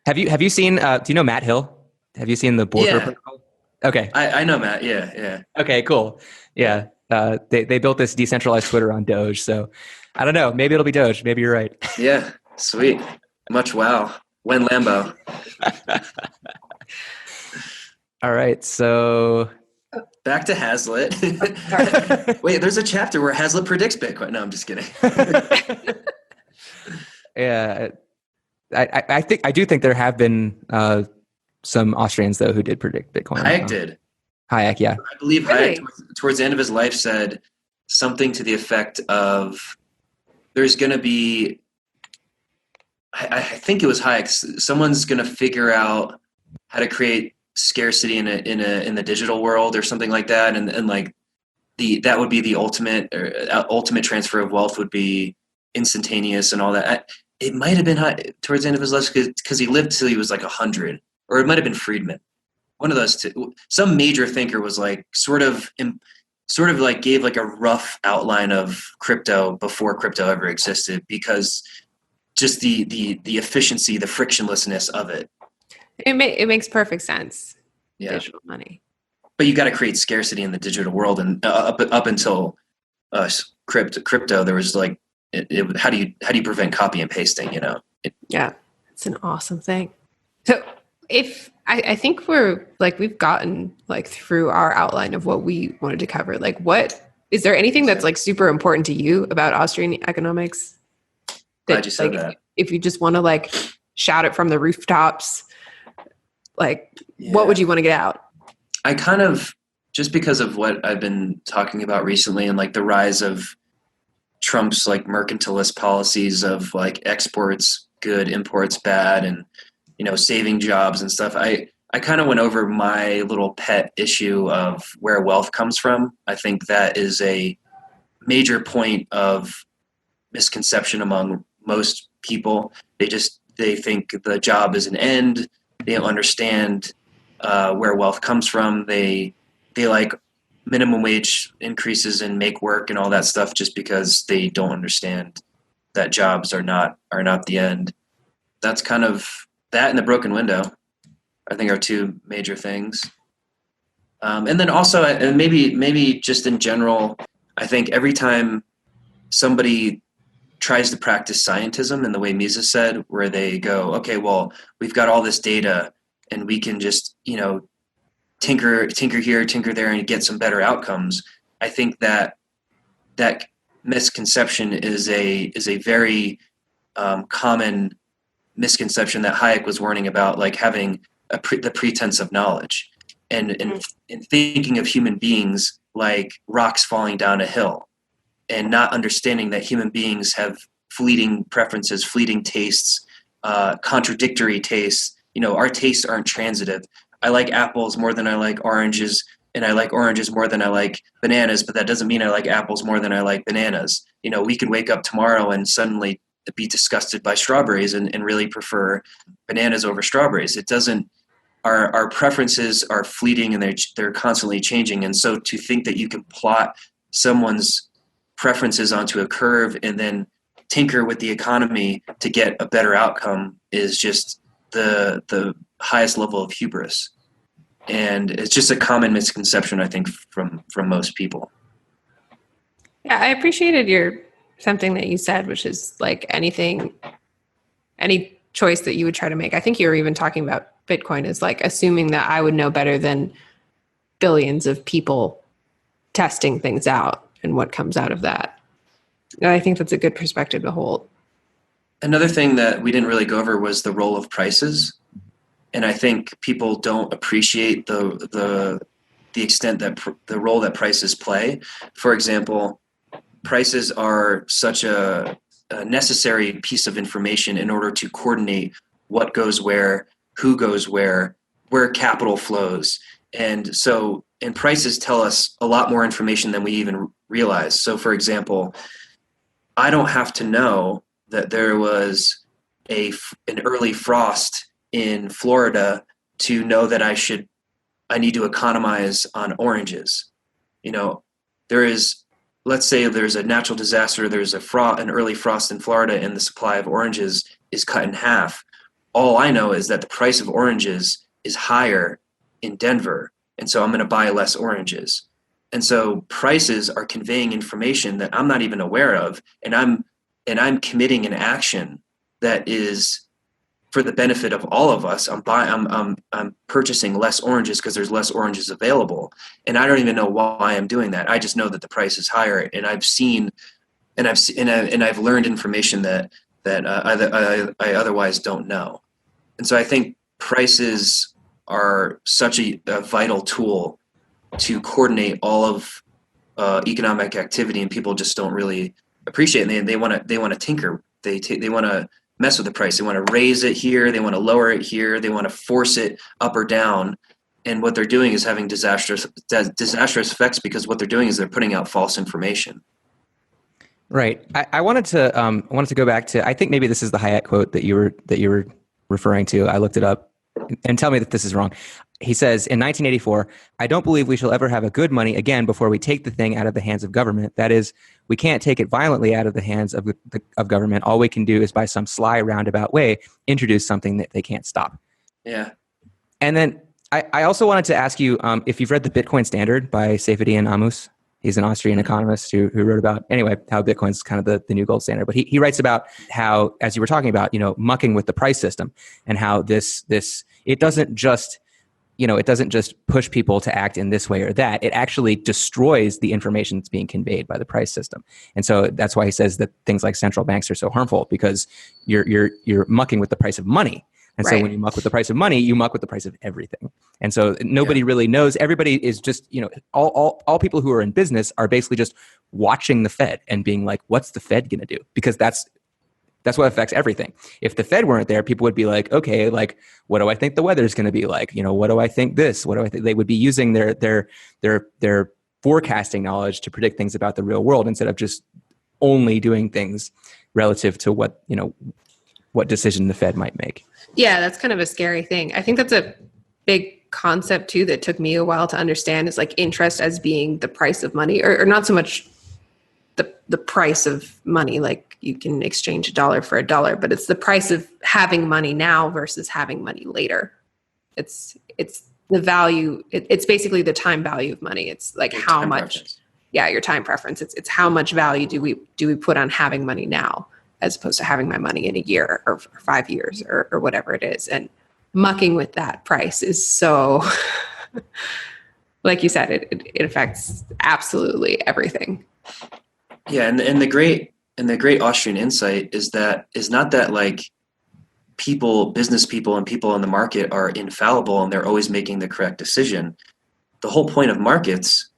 Have you seen? Do you know Matt Hill? Have you seen the Borger protocol? Okay, I know Matt. Yeah. Okay, cool. Yeah. They built this decentralized Twitter on Doge. So I don't know. Maybe it'll be Doge. Maybe you're right. Yeah, sweet. Much wow. When Lambo. All right. So back to Hazlitt. Wait, there's a chapter where Hazlitt predicts Bitcoin. No, I'm just kidding. Yeah, I do think there have been some Austrians though who did predict Bitcoin. Hayek did. Hayek, yeah. I believe Really? Hayek towards the end of his life said something to the effect of there's going to be, I think it was Hayek, someone's going to figure out how to create scarcity in the digital world or something like that, and like that would be the ultimate transfer of wealth would be instantaneous and all that. It might have been towards the end of his life because he lived till he was like 100, or it might have been Friedman. One of those two. Some major thinker was like sort of like gave like a rough outline of crypto before crypto ever existed, because just the efficiency, the frictionlessness of it. It makes perfect sense. Yeah. Digital money. But you got to create scarcity in the digital world, and up until crypto, there was like, how do you prevent copy and pasting? Yeah, it's an awesome thing. So if I think we've gotten like through our outline of what we wanted to cover. Like, what is there anything that's like super important to you about Austrian economics? Glad you said that. If you just want to like shout it from the rooftops, like what would you want to get out? I kind of, just because of what I've been talking about recently and like the rise of Trump's like mercantilist policies of like exports good, imports bad, and saving jobs and stuff. I kind of went over my little pet issue of where wealth comes from. I think that is a major point of misconception among most people. They think the job is an end. They don't understand where wealth comes from. They like minimum wage increases and make work and all that stuff just because they don't understand that jobs are not the end. That's kind of that, and the broken window, I think, are two major things. And then also, and maybe just in general, I think every time somebody tries to practice scientism in the way Mises said, where they go, okay, well, we've got all this data and we can just, tinker here, tinker there, and get some better outcomes. I think that misconception is a very common misconception that Hayek was warning about, like having the pretense of knowledge and thinking of human beings like rocks falling down a hill, and not understanding that human beings have fleeting preferences, fleeting tastes, contradictory tastes. Our tastes aren't transitive. I like apples more than I like oranges, and I like oranges more than I like bananas, but that doesn't mean I like apples more than I like bananas. We could wake up tomorrow and suddenly be disgusted by strawberries and really prefer bananas over strawberries. It doesn't, our preferences are fleeting and they're constantly changing. And so to think that you can plot someone's preferences onto a curve and then tinker with the economy to get a better outcome is just the highest level of hubris. And it's just a common misconception, I think, from most people. Yeah, I appreciated something that you said, which is like any choice that you would try to make. I think you were even talking about Bitcoin as like assuming that I would know better than billions of people testing things out and what comes out of that. And I think that's a good perspective to hold. Another thing that we didn't really go over was the role of prices. And I think people don't appreciate the extent that the role that prices play. For example, prices are such a necessary piece of information in order to coordinate what goes where, who goes where capital flows. And prices tell us a lot more information than we even realize. So for example, I don't have to know that there was an early frost in Florida to know that I need to economize on oranges. Let's say there's a natural disaster, there's an early frost in Florida, and the supply of oranges is cut in half. All I know is that the price of oranges is higher in Denver, and so I'm going to buy less oranges. And so prices are conveying information that I'm not even aware of, and I'm committing an action that is for the benefit of all of us. I'm purchasing less oranges because there's less oranges available, and I don't even know why I'm doing that. I just know that the price is higher, and I've learned information that I otherwise don't know. And so I think prices are such a vital tool to coordinate all of economic activity, and people just don't really appreciate it. They want to tinker. They want to mess with the price. They want to raise it here. They want to lower it here. They want to force it up or down. And what they're doing is having disastrous effects, because what they're doing is they're putting out false information. Right. I wanted to go back to, I think maybe this is the Hayek quote that you were referring to. I looked it up, and tell me that this is wrong. He says in 1984, "I don't believe we shall ever have a good money again before we take the thing out of the hands of government. That is, we can't take it violently out of the hands of government. All we can do is by some sly roundabout way introduce something that they can't stop." Yeah. And then I also wanted to ask you if you've read The Bitcoin Standard by Seyfedin Ammous. He's an Austrian economist who wrote about, anyway, how Bitcoin's kind of the new gold standard. But he writes about how, as you were talking about, mucking with the price system, and how it doesn't just push people to act in this way or that. It actually destroys the information that's being conveyed by the price system. And so that's why he says that things like central banks are so harmful, because you're mucking with the price of money. And so when you muck with the price of money, you muck with the price of everything. And so nobody really knows. Everybody is just, all people who are in business are basically just watching the Fed and being like, what's the Fed going to do? Because that's what affects everything. If the Fed weren't there, people would be like, okay, like, what do I think the weather is going to be like? What do I think this? What do I think? They would be using their forecasting knowledge to predict things about the real world, instead of just only doing things relative to what decision the Fed might make. Yeah, that's kind of a scary thing. I think that's a big concept too that took me a while to understand, is like interest as being the price of money, or not so much the price of money, like you can exchange $1 for $1, but it's the price of having money now versus having money later. It's the value. It's basically the time value of money. It's like your how much, preference. Yeah, your time preference. It's how much value do we put on having money now, as opposed to having my money in a year or 5 years or whatever it is. And mucking with that price is so, like you said, it affects absolutely everything. Yeah, and the great Austrian insight is not that like business people and people on the market are infallible and they're always making the correct decision. The whole point of markets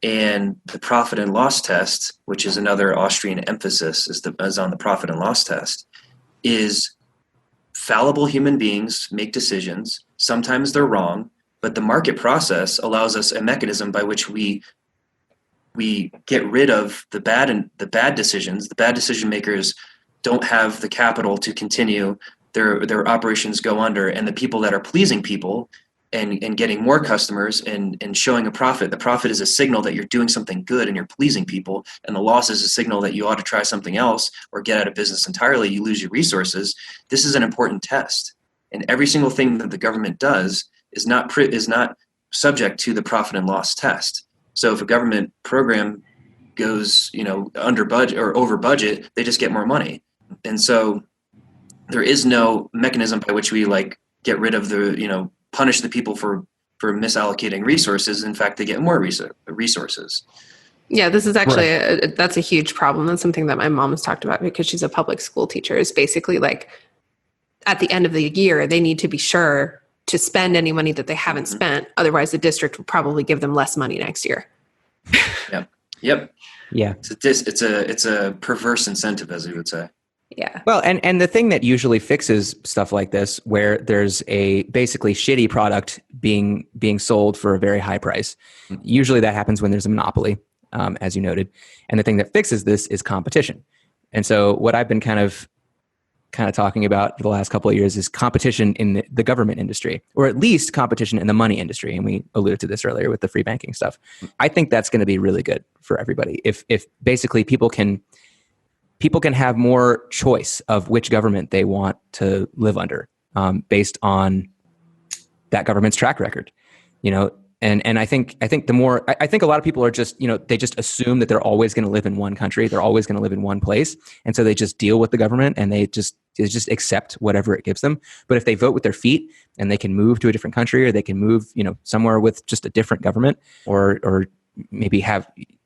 and the profit and loss test, which is another Austrian emphasis, is on the profit and loss test, is fallible human beings make decisions. Sometimes they're wrong, but the market process allows us a mechanism by which we get rid of the bad decisions. The bad decision makers don't have the capital to continue. Their operations go under, and the people that are pleasing people and getting more customers and showing a profit. The profit is a signal that you're doing something good and you're pleasing people, and the loss is a signal that you ought to try something else or get out of business entirely. You lose your resources. This is an important test, and every single thing that the government does is not subject to the profit and loss test. So if a government program goes, under budget or over budget, they just get more money, and so there is no mechanism by which we get rid of punish the people for misallocating resources. In fact, they get more resources. Yeah, this is actually that's a huge problem. That's something that my mom has talked about, because she's a public school teacher. Is basically like at the end of the year, they need to be sure to spend any money that they haven't spent. Otherwise, the district will probably give them less money next year. Yep. Yeah. It's a perverse incentive, as we would say. Yeah. Well, and the thing that usually fixes stuff like this, where there's a basically shitty product being sold for a very high price, usually that happens when there's a monopoly, as you noted. And the thing that fixes this is competition. And so what I've been kind of talking about for the last couple of years is competition in the government industry, or at least competition in the money industry. And we alluded to this earlier with the free banking stuff. I think that's going to be really good for everybody. If basically people can have more choice of which government they want to live under, based on that government's track record. And I think the more I think a lot of people are just, they just assume that they're always going to live in one country, they're always going to live in one place, and so they just deal with the government and they just accept whatever it gives them. But if they vote with their feet and they can move to a different country, or they can move, somewhere with just a different government, or maybe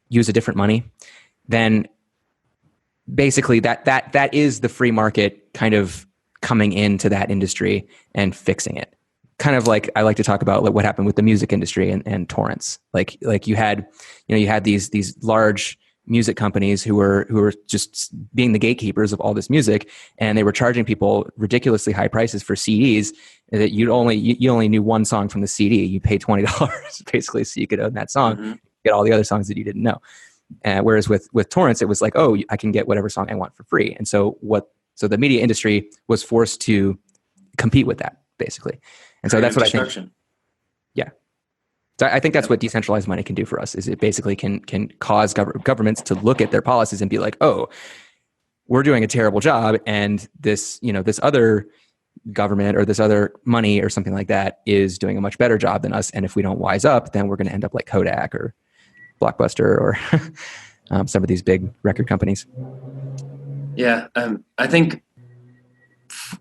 use a different money, then basically that is the free market kind of coming into that industry and fixing it. Kind of like I like to talk about like what happened with the music industry and torrents. Like you had these large music companies who were just being the gatekeepers of all this music, and they were charging people ridiculously high prices for CDs that you only knew one song from the CD. You pay $20 basically so you could own that song, Mm-hmm. get all the other songs that you didn't know. Whereas with torrents, it was like, oh, I can get whatever song I want for free. And so the media industry was forced to compete with that basically. And so that's what I think. Yeah. So I think that's what decentralized money can do for us, is it basically can cause governments to look at their policies and be like, oh, we're doing a terrible job, and this other government or this other money or something like that is doing a much better job than us. And if we don't wise up, then we're going to end up like Kodak or Blockbuster or some of these big record companies. Yeah. I think,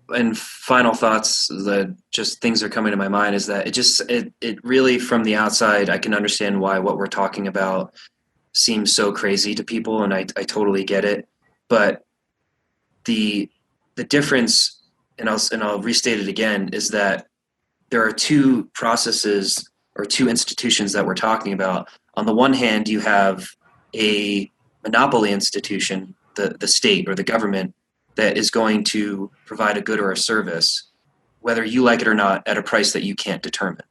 and final thoughts that just things are coming to my mind, is that it really, from the outside, I can understand why what we're talking about seems so crazy to people, and I totally get it. But the difference, and I'll restate it again, is that there are two processes or two institutions that we're talking about. On the one hand, you have a monopoly institution, the state or the government, that is going to provide a good or a service, whether you like it or not, at a price that you can't determine.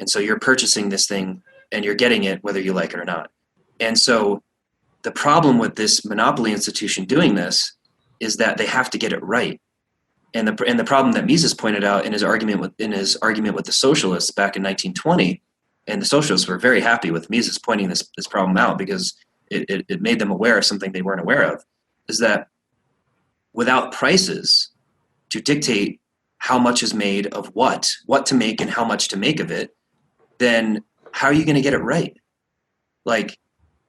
And so you're purchasing this thing and you're getting it whether you like it or not. And so the problem with this monopoly institution doing this is that they have to get it right. And the problem that Mises pointed out in his argument with the socialists back in 1920, and the socialists were very happy with Mises pointing this problem out, because it made them aware of something they weren't aware of, is that without prices to dictate how much is made of what to make and how much to make of it, then how are you going to get it right? Like,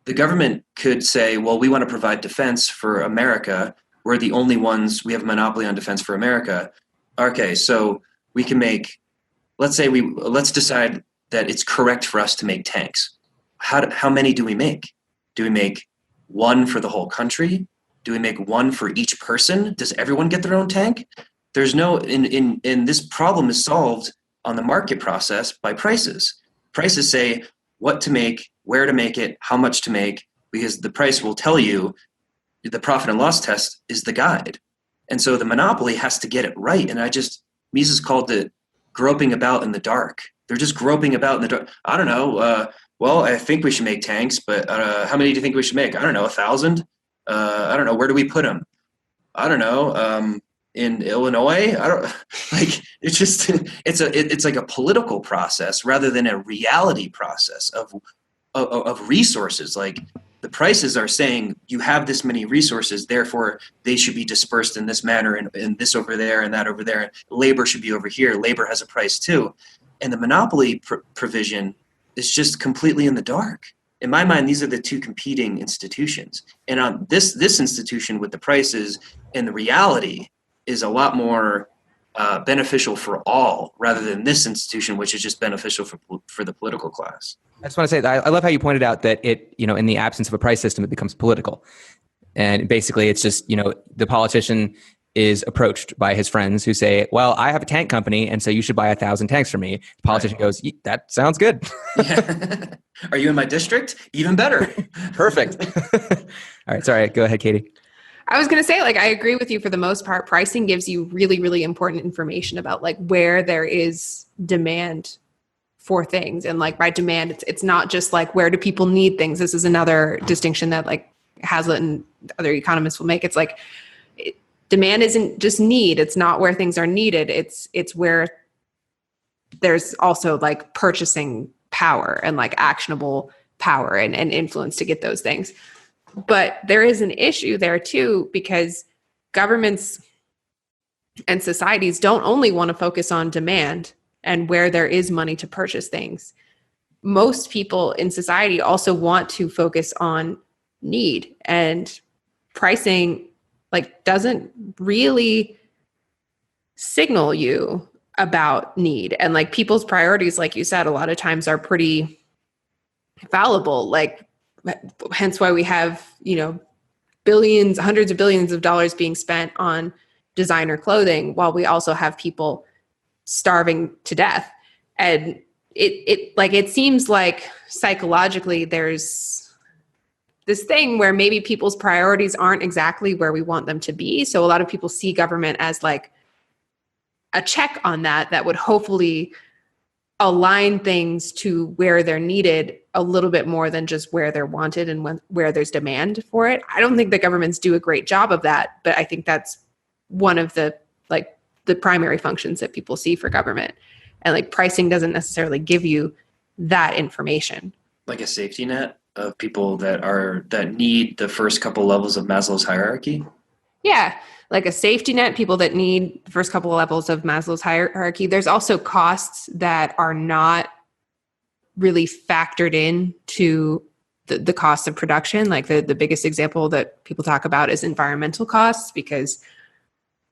the government could say, well, we want to provide defense for America. We're the only ones, we have a monopoly on defense for America. Okay, so we can make, let's decide that it's correct for us to make tanks. How many do we make? Do we make one for the whole country? Do we make one for each person? Does everyone get their own tank? There's no, in this problem is solved on the market process by prices. Prices say what to make, where to make it, how much to make, because the price will tell you. The profit and loss test is the guide. And so the monopoly has to get it right. And Mises called it groping about in the dark. They're just groping about in the dark. I don't know. Well, I think we should make tanks, but how many do you think we should make? I don't know, 1,000? I don't know. Where do we put them? I don't know. In Illinois? I don't like. It's just it's like a political process rather than a reality process of resources. Like, the prices are saying you have this many resources, therefore they should be dispersed in this manner, and this over there and that over there. And labor should be over here. Labor has a price too. And the monopoly provision is just completely in the dark. In my mind, these are the two competing institutions. And on this institution with the prices and the reality is a lot more beneficial for all, rather than this institution, which is just beneficial for the political class. I just want to say that I love how you pointed out that it, in the absence of a price system, it becomes political. And basically it's just, the politician is approached by his friends who say, well, I have a tank company, and so you should buy 1,000 tanks from me. The politician goes, that sounds good. Yeah. Are you in my district? Even better. Perfect. All right. Sorry. Go ahead, Katie. I was going to say, I agree with you for the most part. Pricing gives you really, really important information about where there is demand for things. And by demand, it's not just where do people need things. This is another distinction that Hazlitt and other economists will make. It's demand isn't just need. It's not where things are needed. It's where there's also purchasing power and actionable power and influence to get those things. But there is an issue there too, because governments and societies don't only want to focus on demand and where there is money to purchase things. most people in society also want to focus on need, and pricing like doesn't really signal you about need. And like people's priorities, like you said, a lot of times are pretty fallible, like hence why we have, billions, hundreds of billions of dollars being spent on designer clothing while we also have people starving to death. And it seems like psychologically there's this thing where maybe people's priorities aren't exactly where we want them to be. So a lot of people see government as like a check on that would hopefully align things to where they're needed a little bit more than just where they're wanted and where there's demand for it. I don't think the governments do a great job of that, but I think that's one of the primary functions that people see for government. And like pricing doesn't necessarily give you that information. Like a safety net of people that need the first couple levels of Maslow's hierarchy? Yeah, like a safety net, people that need the first couple of levels of Maslow's hierarchy. There's also costs that are not really factored in to the cost of production. Like the biggest example that people talk about is environmental costs, because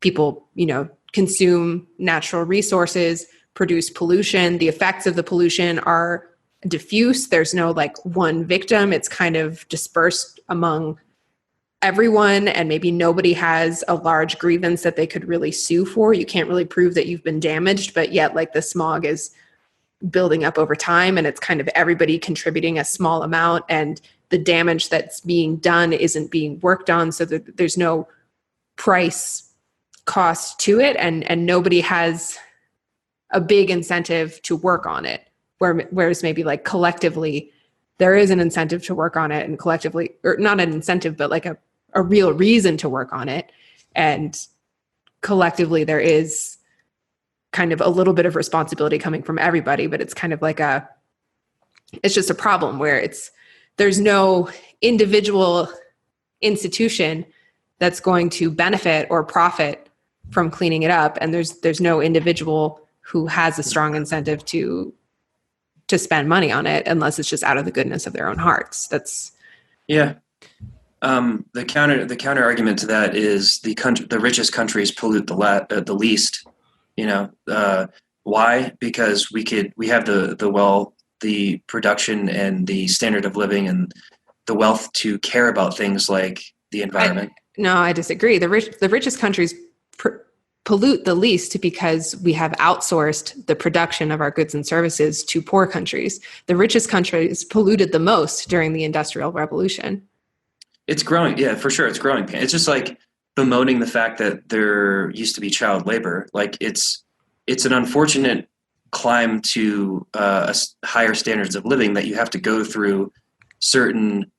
people, consume natural resources, produce pollution. The effects of the pollution are diffuse. There's no like one victim. It's kind of dispersed among everyone, and maybe nobody has a large grievance that they could really sue for. You can't really prove that you've been damaged, but yet like the smog is building up over time, and it's kind of everybody contributing a small amount, and the damage that's being done isn't being worked on, so that there's no price cost to it, and nobody has a big incentive to work on it, whereas maybe like collectively there is an incentive to work on it, and collectively, or not an incentive, but like a real reason to work on it, and collectively there is kind of a little bit of responsibility coming from everybody, but it's kind of like it's just a problem where there's no individual institution that's going to benefit or profit from cleaning it up, and there's no individual who has a strong incentive to spend money on it unless it's just out of the goodness of their own hearts. That's the counter argument to that is the richest countries pollute the least. Why? Because we have the production and the standard of living and the wealth to care about things like the environment. I disagree. The richest countries pollute the least because we have outsourced the production of our goods and services to poor countries. The richest countries polluted the most during the Industrial Revolution. It's growing. Yeah, for sure. It's growing. It's just like bemoaning the fact that there used to be child labor. Like it's an unfortunate climb to higher standards of living that you have to go through certain,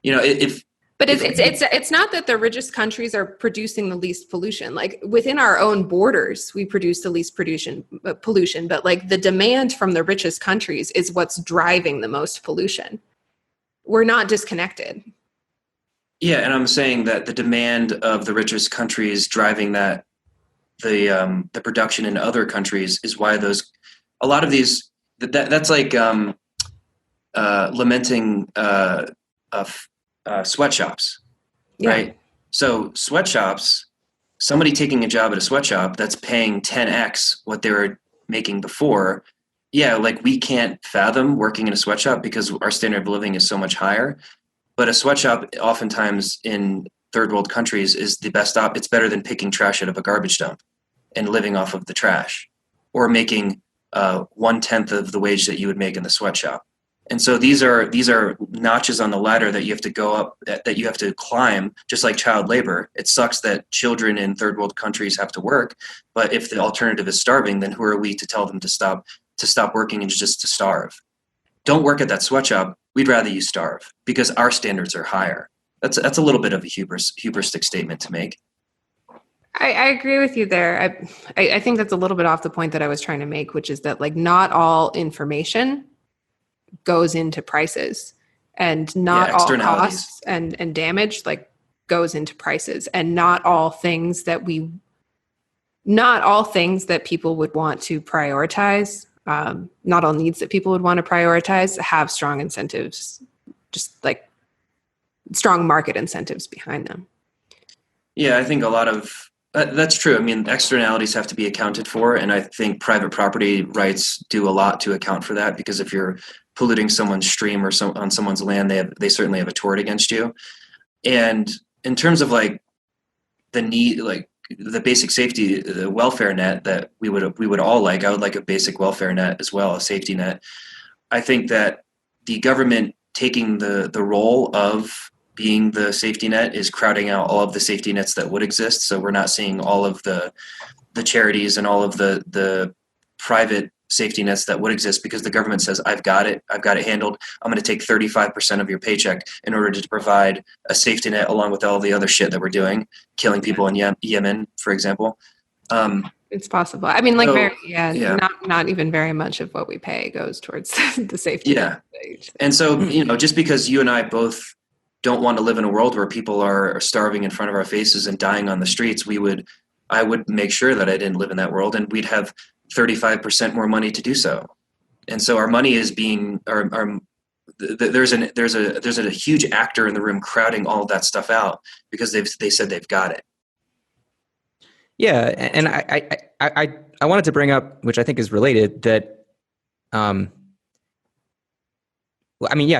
But it's not that the richest countries are producing the least pollution. Like within our own borders, we produce the least pollution. But like the demand from the richest countries is what's driving the most pollution. We're not disconnected. Yeah, and I'm saying that the demand of the richest countries driving the production in other countries is why a lot of these that's like lamenting sweatshops, right? Yeah. So sweatshops, somebody taking a job at a sweatshop that's paying 10x what they were making before. Yeah, like we can't fathom working in a sweatshop because our standard of living is so much higher. But a sweatshop oftentimes in third world countries is the best it's better than picking trash out of a garbage dump and living off of the trash, or making 1/10 of the wage that you would make in the sweatshop. And so these are notches on the ladder that you have to go up, that you have to climb, just like child labor. It sucks that children in third world countries have to work, but if the alternative is starving, then who are we to tell them to stop working and just to starve? Don't work at that sweatshop. We'd rather you starve because our standards are higher. That's a little bit of a hubristic statement to make. I agree with you there. I think that's a little bit off the point that I was trying to make, which is that like not all information goes into prices, and not all costs and damage like goes into prices, and not all things that people would want to prioritize not all needs that people would want to prioritize, have strong incentives, just like strong market incentives behind them. Yeah, I think a lot of that's true. I mean, externalities have to be accounted for, and I think private property rights do a lot to account for that, because if you're polluting someone's stream or on someone's land, they certainly have a tort against you. And in terms of like the need, like the basic safety, the welfare net that we would all like, I would like a basic welfare net as well, a safety net. I think that the government taking the role of being the safety net is crowding out all of the safety nets that would exist. So we're not seeing all of the charities and all of the private safety nets that would exist, because the government says, I've got it handled. I'm going to take 35% of your paycheck in order to provide a safety net, along with all the other shit that we're doing, killing people in Yemen, for example. It's possible. I mean, like, not even very much of what we pay goes towards the safety net. And so, just because you and I both don't want to live in a world where people are starving in front of our faces and dying on the streets, I would make sure that I didn't live in that world, and we'd have 35% more money to do so. And so our money is being, there's a huge actor in the room crowding all of that stuff out, because they said they've got it. Yeah, and I wanted to bring up, which I think is related, that I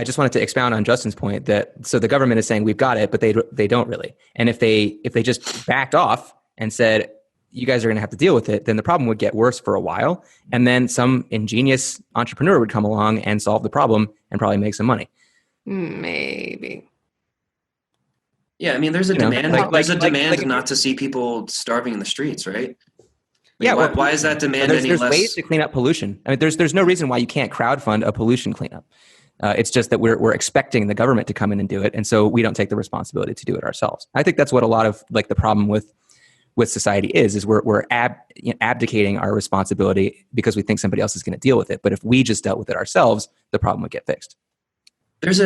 just wanted to expound on Justin's point that so the government is saying we've got it, but they don't really. And if they just backed off and said, you guys are going to have to deal with it, then the problem would get worse for a while. And then some ingenious entrepreneur would come along and solve the problem and probably make some money. Maybe. Yeah, I mean, there's a demand. There's a demand not to see people starving in the streets, right? Why is that demand any less? There's ways to clean up pollution. I mean, there's no reason why you can't crowdfund a pollution cleanup. It's just that we're expecting the government to come in and do it, and so we don't take the responsibility to do it ourselves. I think that's what a lot of the problem with society is we're abdicating our responsibility because we think somebody else is going to deal with it. But if we just dealt with it ourselves, the problem would get fixed. There's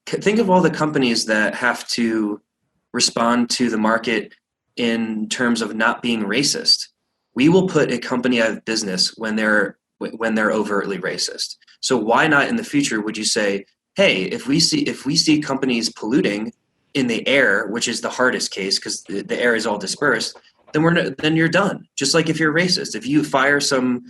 think of all the companies that have to respond to the market in terms of not being racist. We will put a company out of business when they're overtly racist. So why not in the future would you say, hey, if we see companies polluting in the air, which is the hardest case because the air is all dispersed, then you're done. Just like if you're racist, if you fire some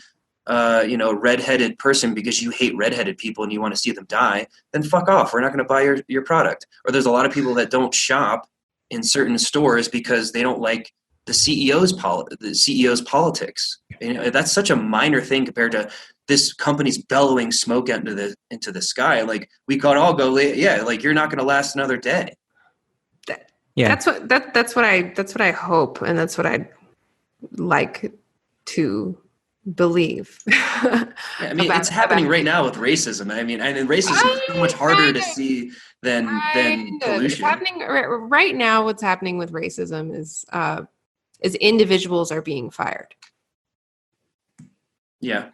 redheaded person because you hate redheaded people and you want to see them die, then fuck off. We're not going to buy your product. Or there's a lot of people that don't shop in certain stores because they don't like the CEO's politics. That's such a minor thing compared to this company's bellowing smoke into the sky. Like we could all go, like you're not going to last another day. Yeah, that's what I hope, and that's what I'd like to believe. I mean, it's happening right now with racism. I mean, and racism is so much harder to see than pollution. It's happening right now. What's happening with racism is individuals are being fired. Yeah,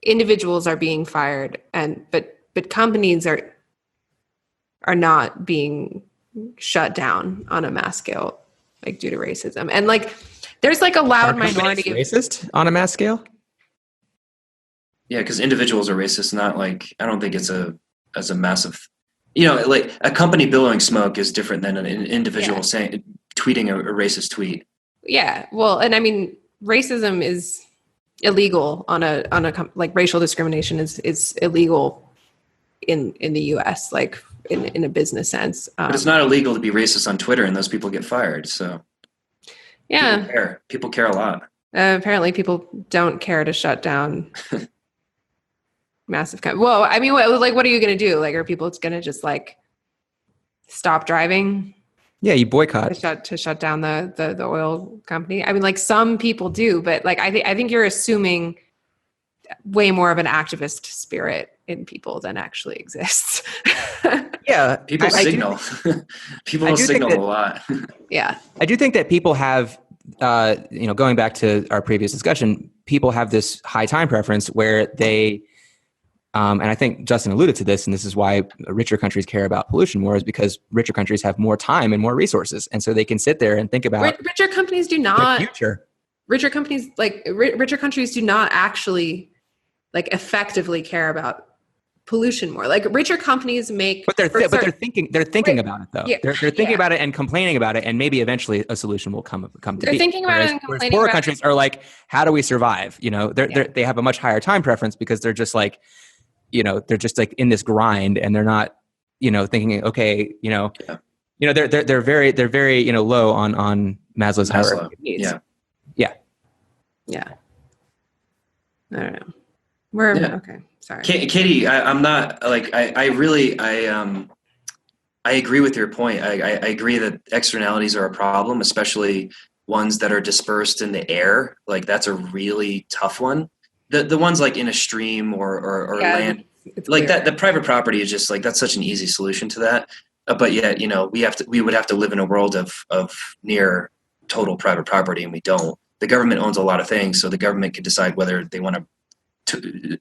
individuals are being fired, but companies are not being shut down on a mass scale, like due to racism. And like, there's like a loud minority racist on a mass scale. Yeah, because individuals are racist. Not like, I don't think it's as a massive, like a company billowing smoke is different than an individual tweeting a racist tweet. Yeah, well, and I mean, racism is illegal on a like racial discrimination is illegal in the U.S. like in a business sense. But it's not illegal to be racist on Twitter, and those people get fired. So yeah, people care a lot. Apparently, people don't care to shut down massive. Well, I mean, what are you going to do? Like, are people going to just like stop driving? Yeah, you boycott to shut down the oil company. I mean, like some people do, but like I think you're assuming way more of an activist spirit in people than actually exists. Yeah, people signal. People signal a lot. Yeah, I do think that people have, going back to our previous discussion, people have this high time preference where they. And I think Justin alluded to this, and this is why richer countries care about pollution more, is because richer countries have more time and more resources. And so they can sit there and think about richer companies do not. The future. richer companies, like richer countries do not actually like effectively care about pollution more. Like richer companies make, but they're thinking about it though. Yeah, they're thinking about it and complaining about it, and maybe eventually a solution will come to be. They're thinking about it and Whereas complaining poorer about countries are like, how do we survive? You know, they have a much higher time preference because they're just like, you know, they're just like in this grind, and they're not, you know, thinking, okay, you know, they're very you know, low on Maslow's hierarchy of needs. Yeah. I don't know. Okay. Sorry. Katie, I'm not like I agree with your point. I agree that externalities are a problem, especially ones that are dispersed in the air. Like that's a really tough one. The ones like in a stream or land, like that. The private property is just like, that's such an easy solution to that. But yet, you know, we would have to live in a world of near total private property, and we don't. The government owns a lot of things, so the government can decide whether they want to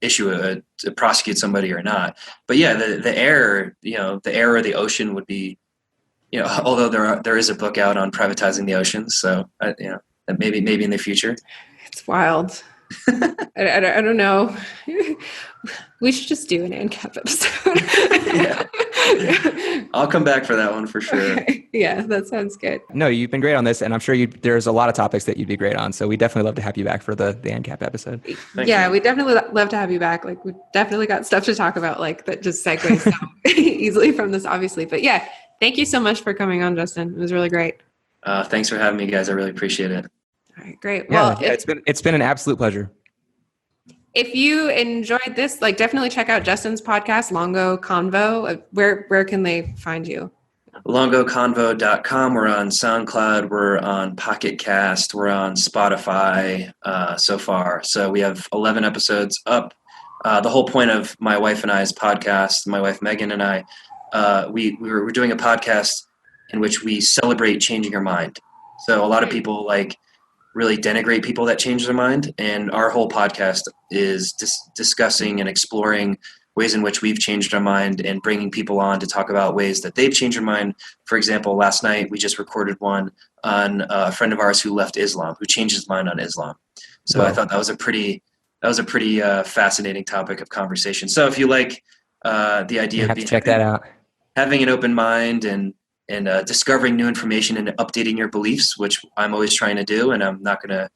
issue to prosecute somebody or not. But yeah, the air, you know, the air or the ocean would be, you know, although there is a book out on privatizing the oceans, so you know, maybe in the future. It's wild. I don't know. We should just do an ANCAP episode. Yeah. I'll come back for that one for sure. Okay. Yeah, that sounds good. No, you've been great on this, and I'm sure there's a lot of topics that you'd be great on. So we definitely love to have you back for the ANCAP episode. Thank you. We definitely love to have you back. Like, we definitely got stuff to talk about, like that just segues so easily from this, obviously. But yeah, thank you so much for coming on, Justin. It was really great. Thanks for having me, guys. I really appreciate it. All right, great. Well, it's been an absolute pleasure. If you enjoyed this, like definitely check out Justin's podcast, Longo Convo. Where can they find you? LongoConvo.com. We're on SoundCloud. We're on Pocket Cast. We're on Spotify so far. So we have 11 episodes up. The whole point of my wife and I's podcast, my wife Megan and I, we're doing a podcast in which we celebrate changing your mind. So a lot of people like really denigrate people that change their mind, and our whole podcast is discussing and exploring ways in which we've changed our mind and bringing people on to talk about ways that they've changed their mind. For example, last night we just recorded one on a friend of ours who left Islam, who changed his mind on Islam. So I thought that was a pretty fascinating topic of conversation. So if you like the idea of check that out, having an open mind and discovering new information and updating your beliefs, which I'm always trying to do, and I'm not going to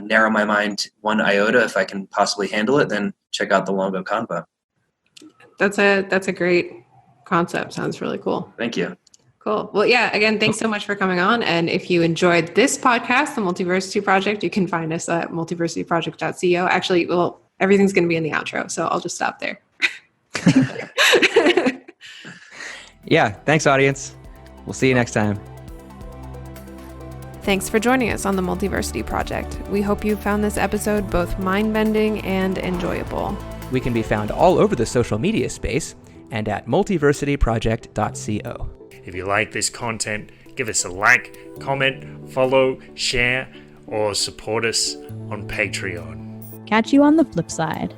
narrow my mind one iota if I can possibly handle it, then check out the Longo Convo. That's a great concept. Sounds really cool. Thank you. Cool. Well, yeah, again, thanks so much for coming on. And if you enjoyed this podcast, the Multiversity Project, you can find us at multiversityproject.co. Actually, well, everything's going to be in the outro, so I'll just stop there. Yeah, thanks, audience. We'll see you next time. Thanks for joining us on the Multiversity Project. We hope you found this episode both mind-bending and enjoyable. We can be found all over the social media space and at multiversityproject.co. If you like this content, give us a like, comment, follow, share, or support us on Patreon. Catch you on the flip side.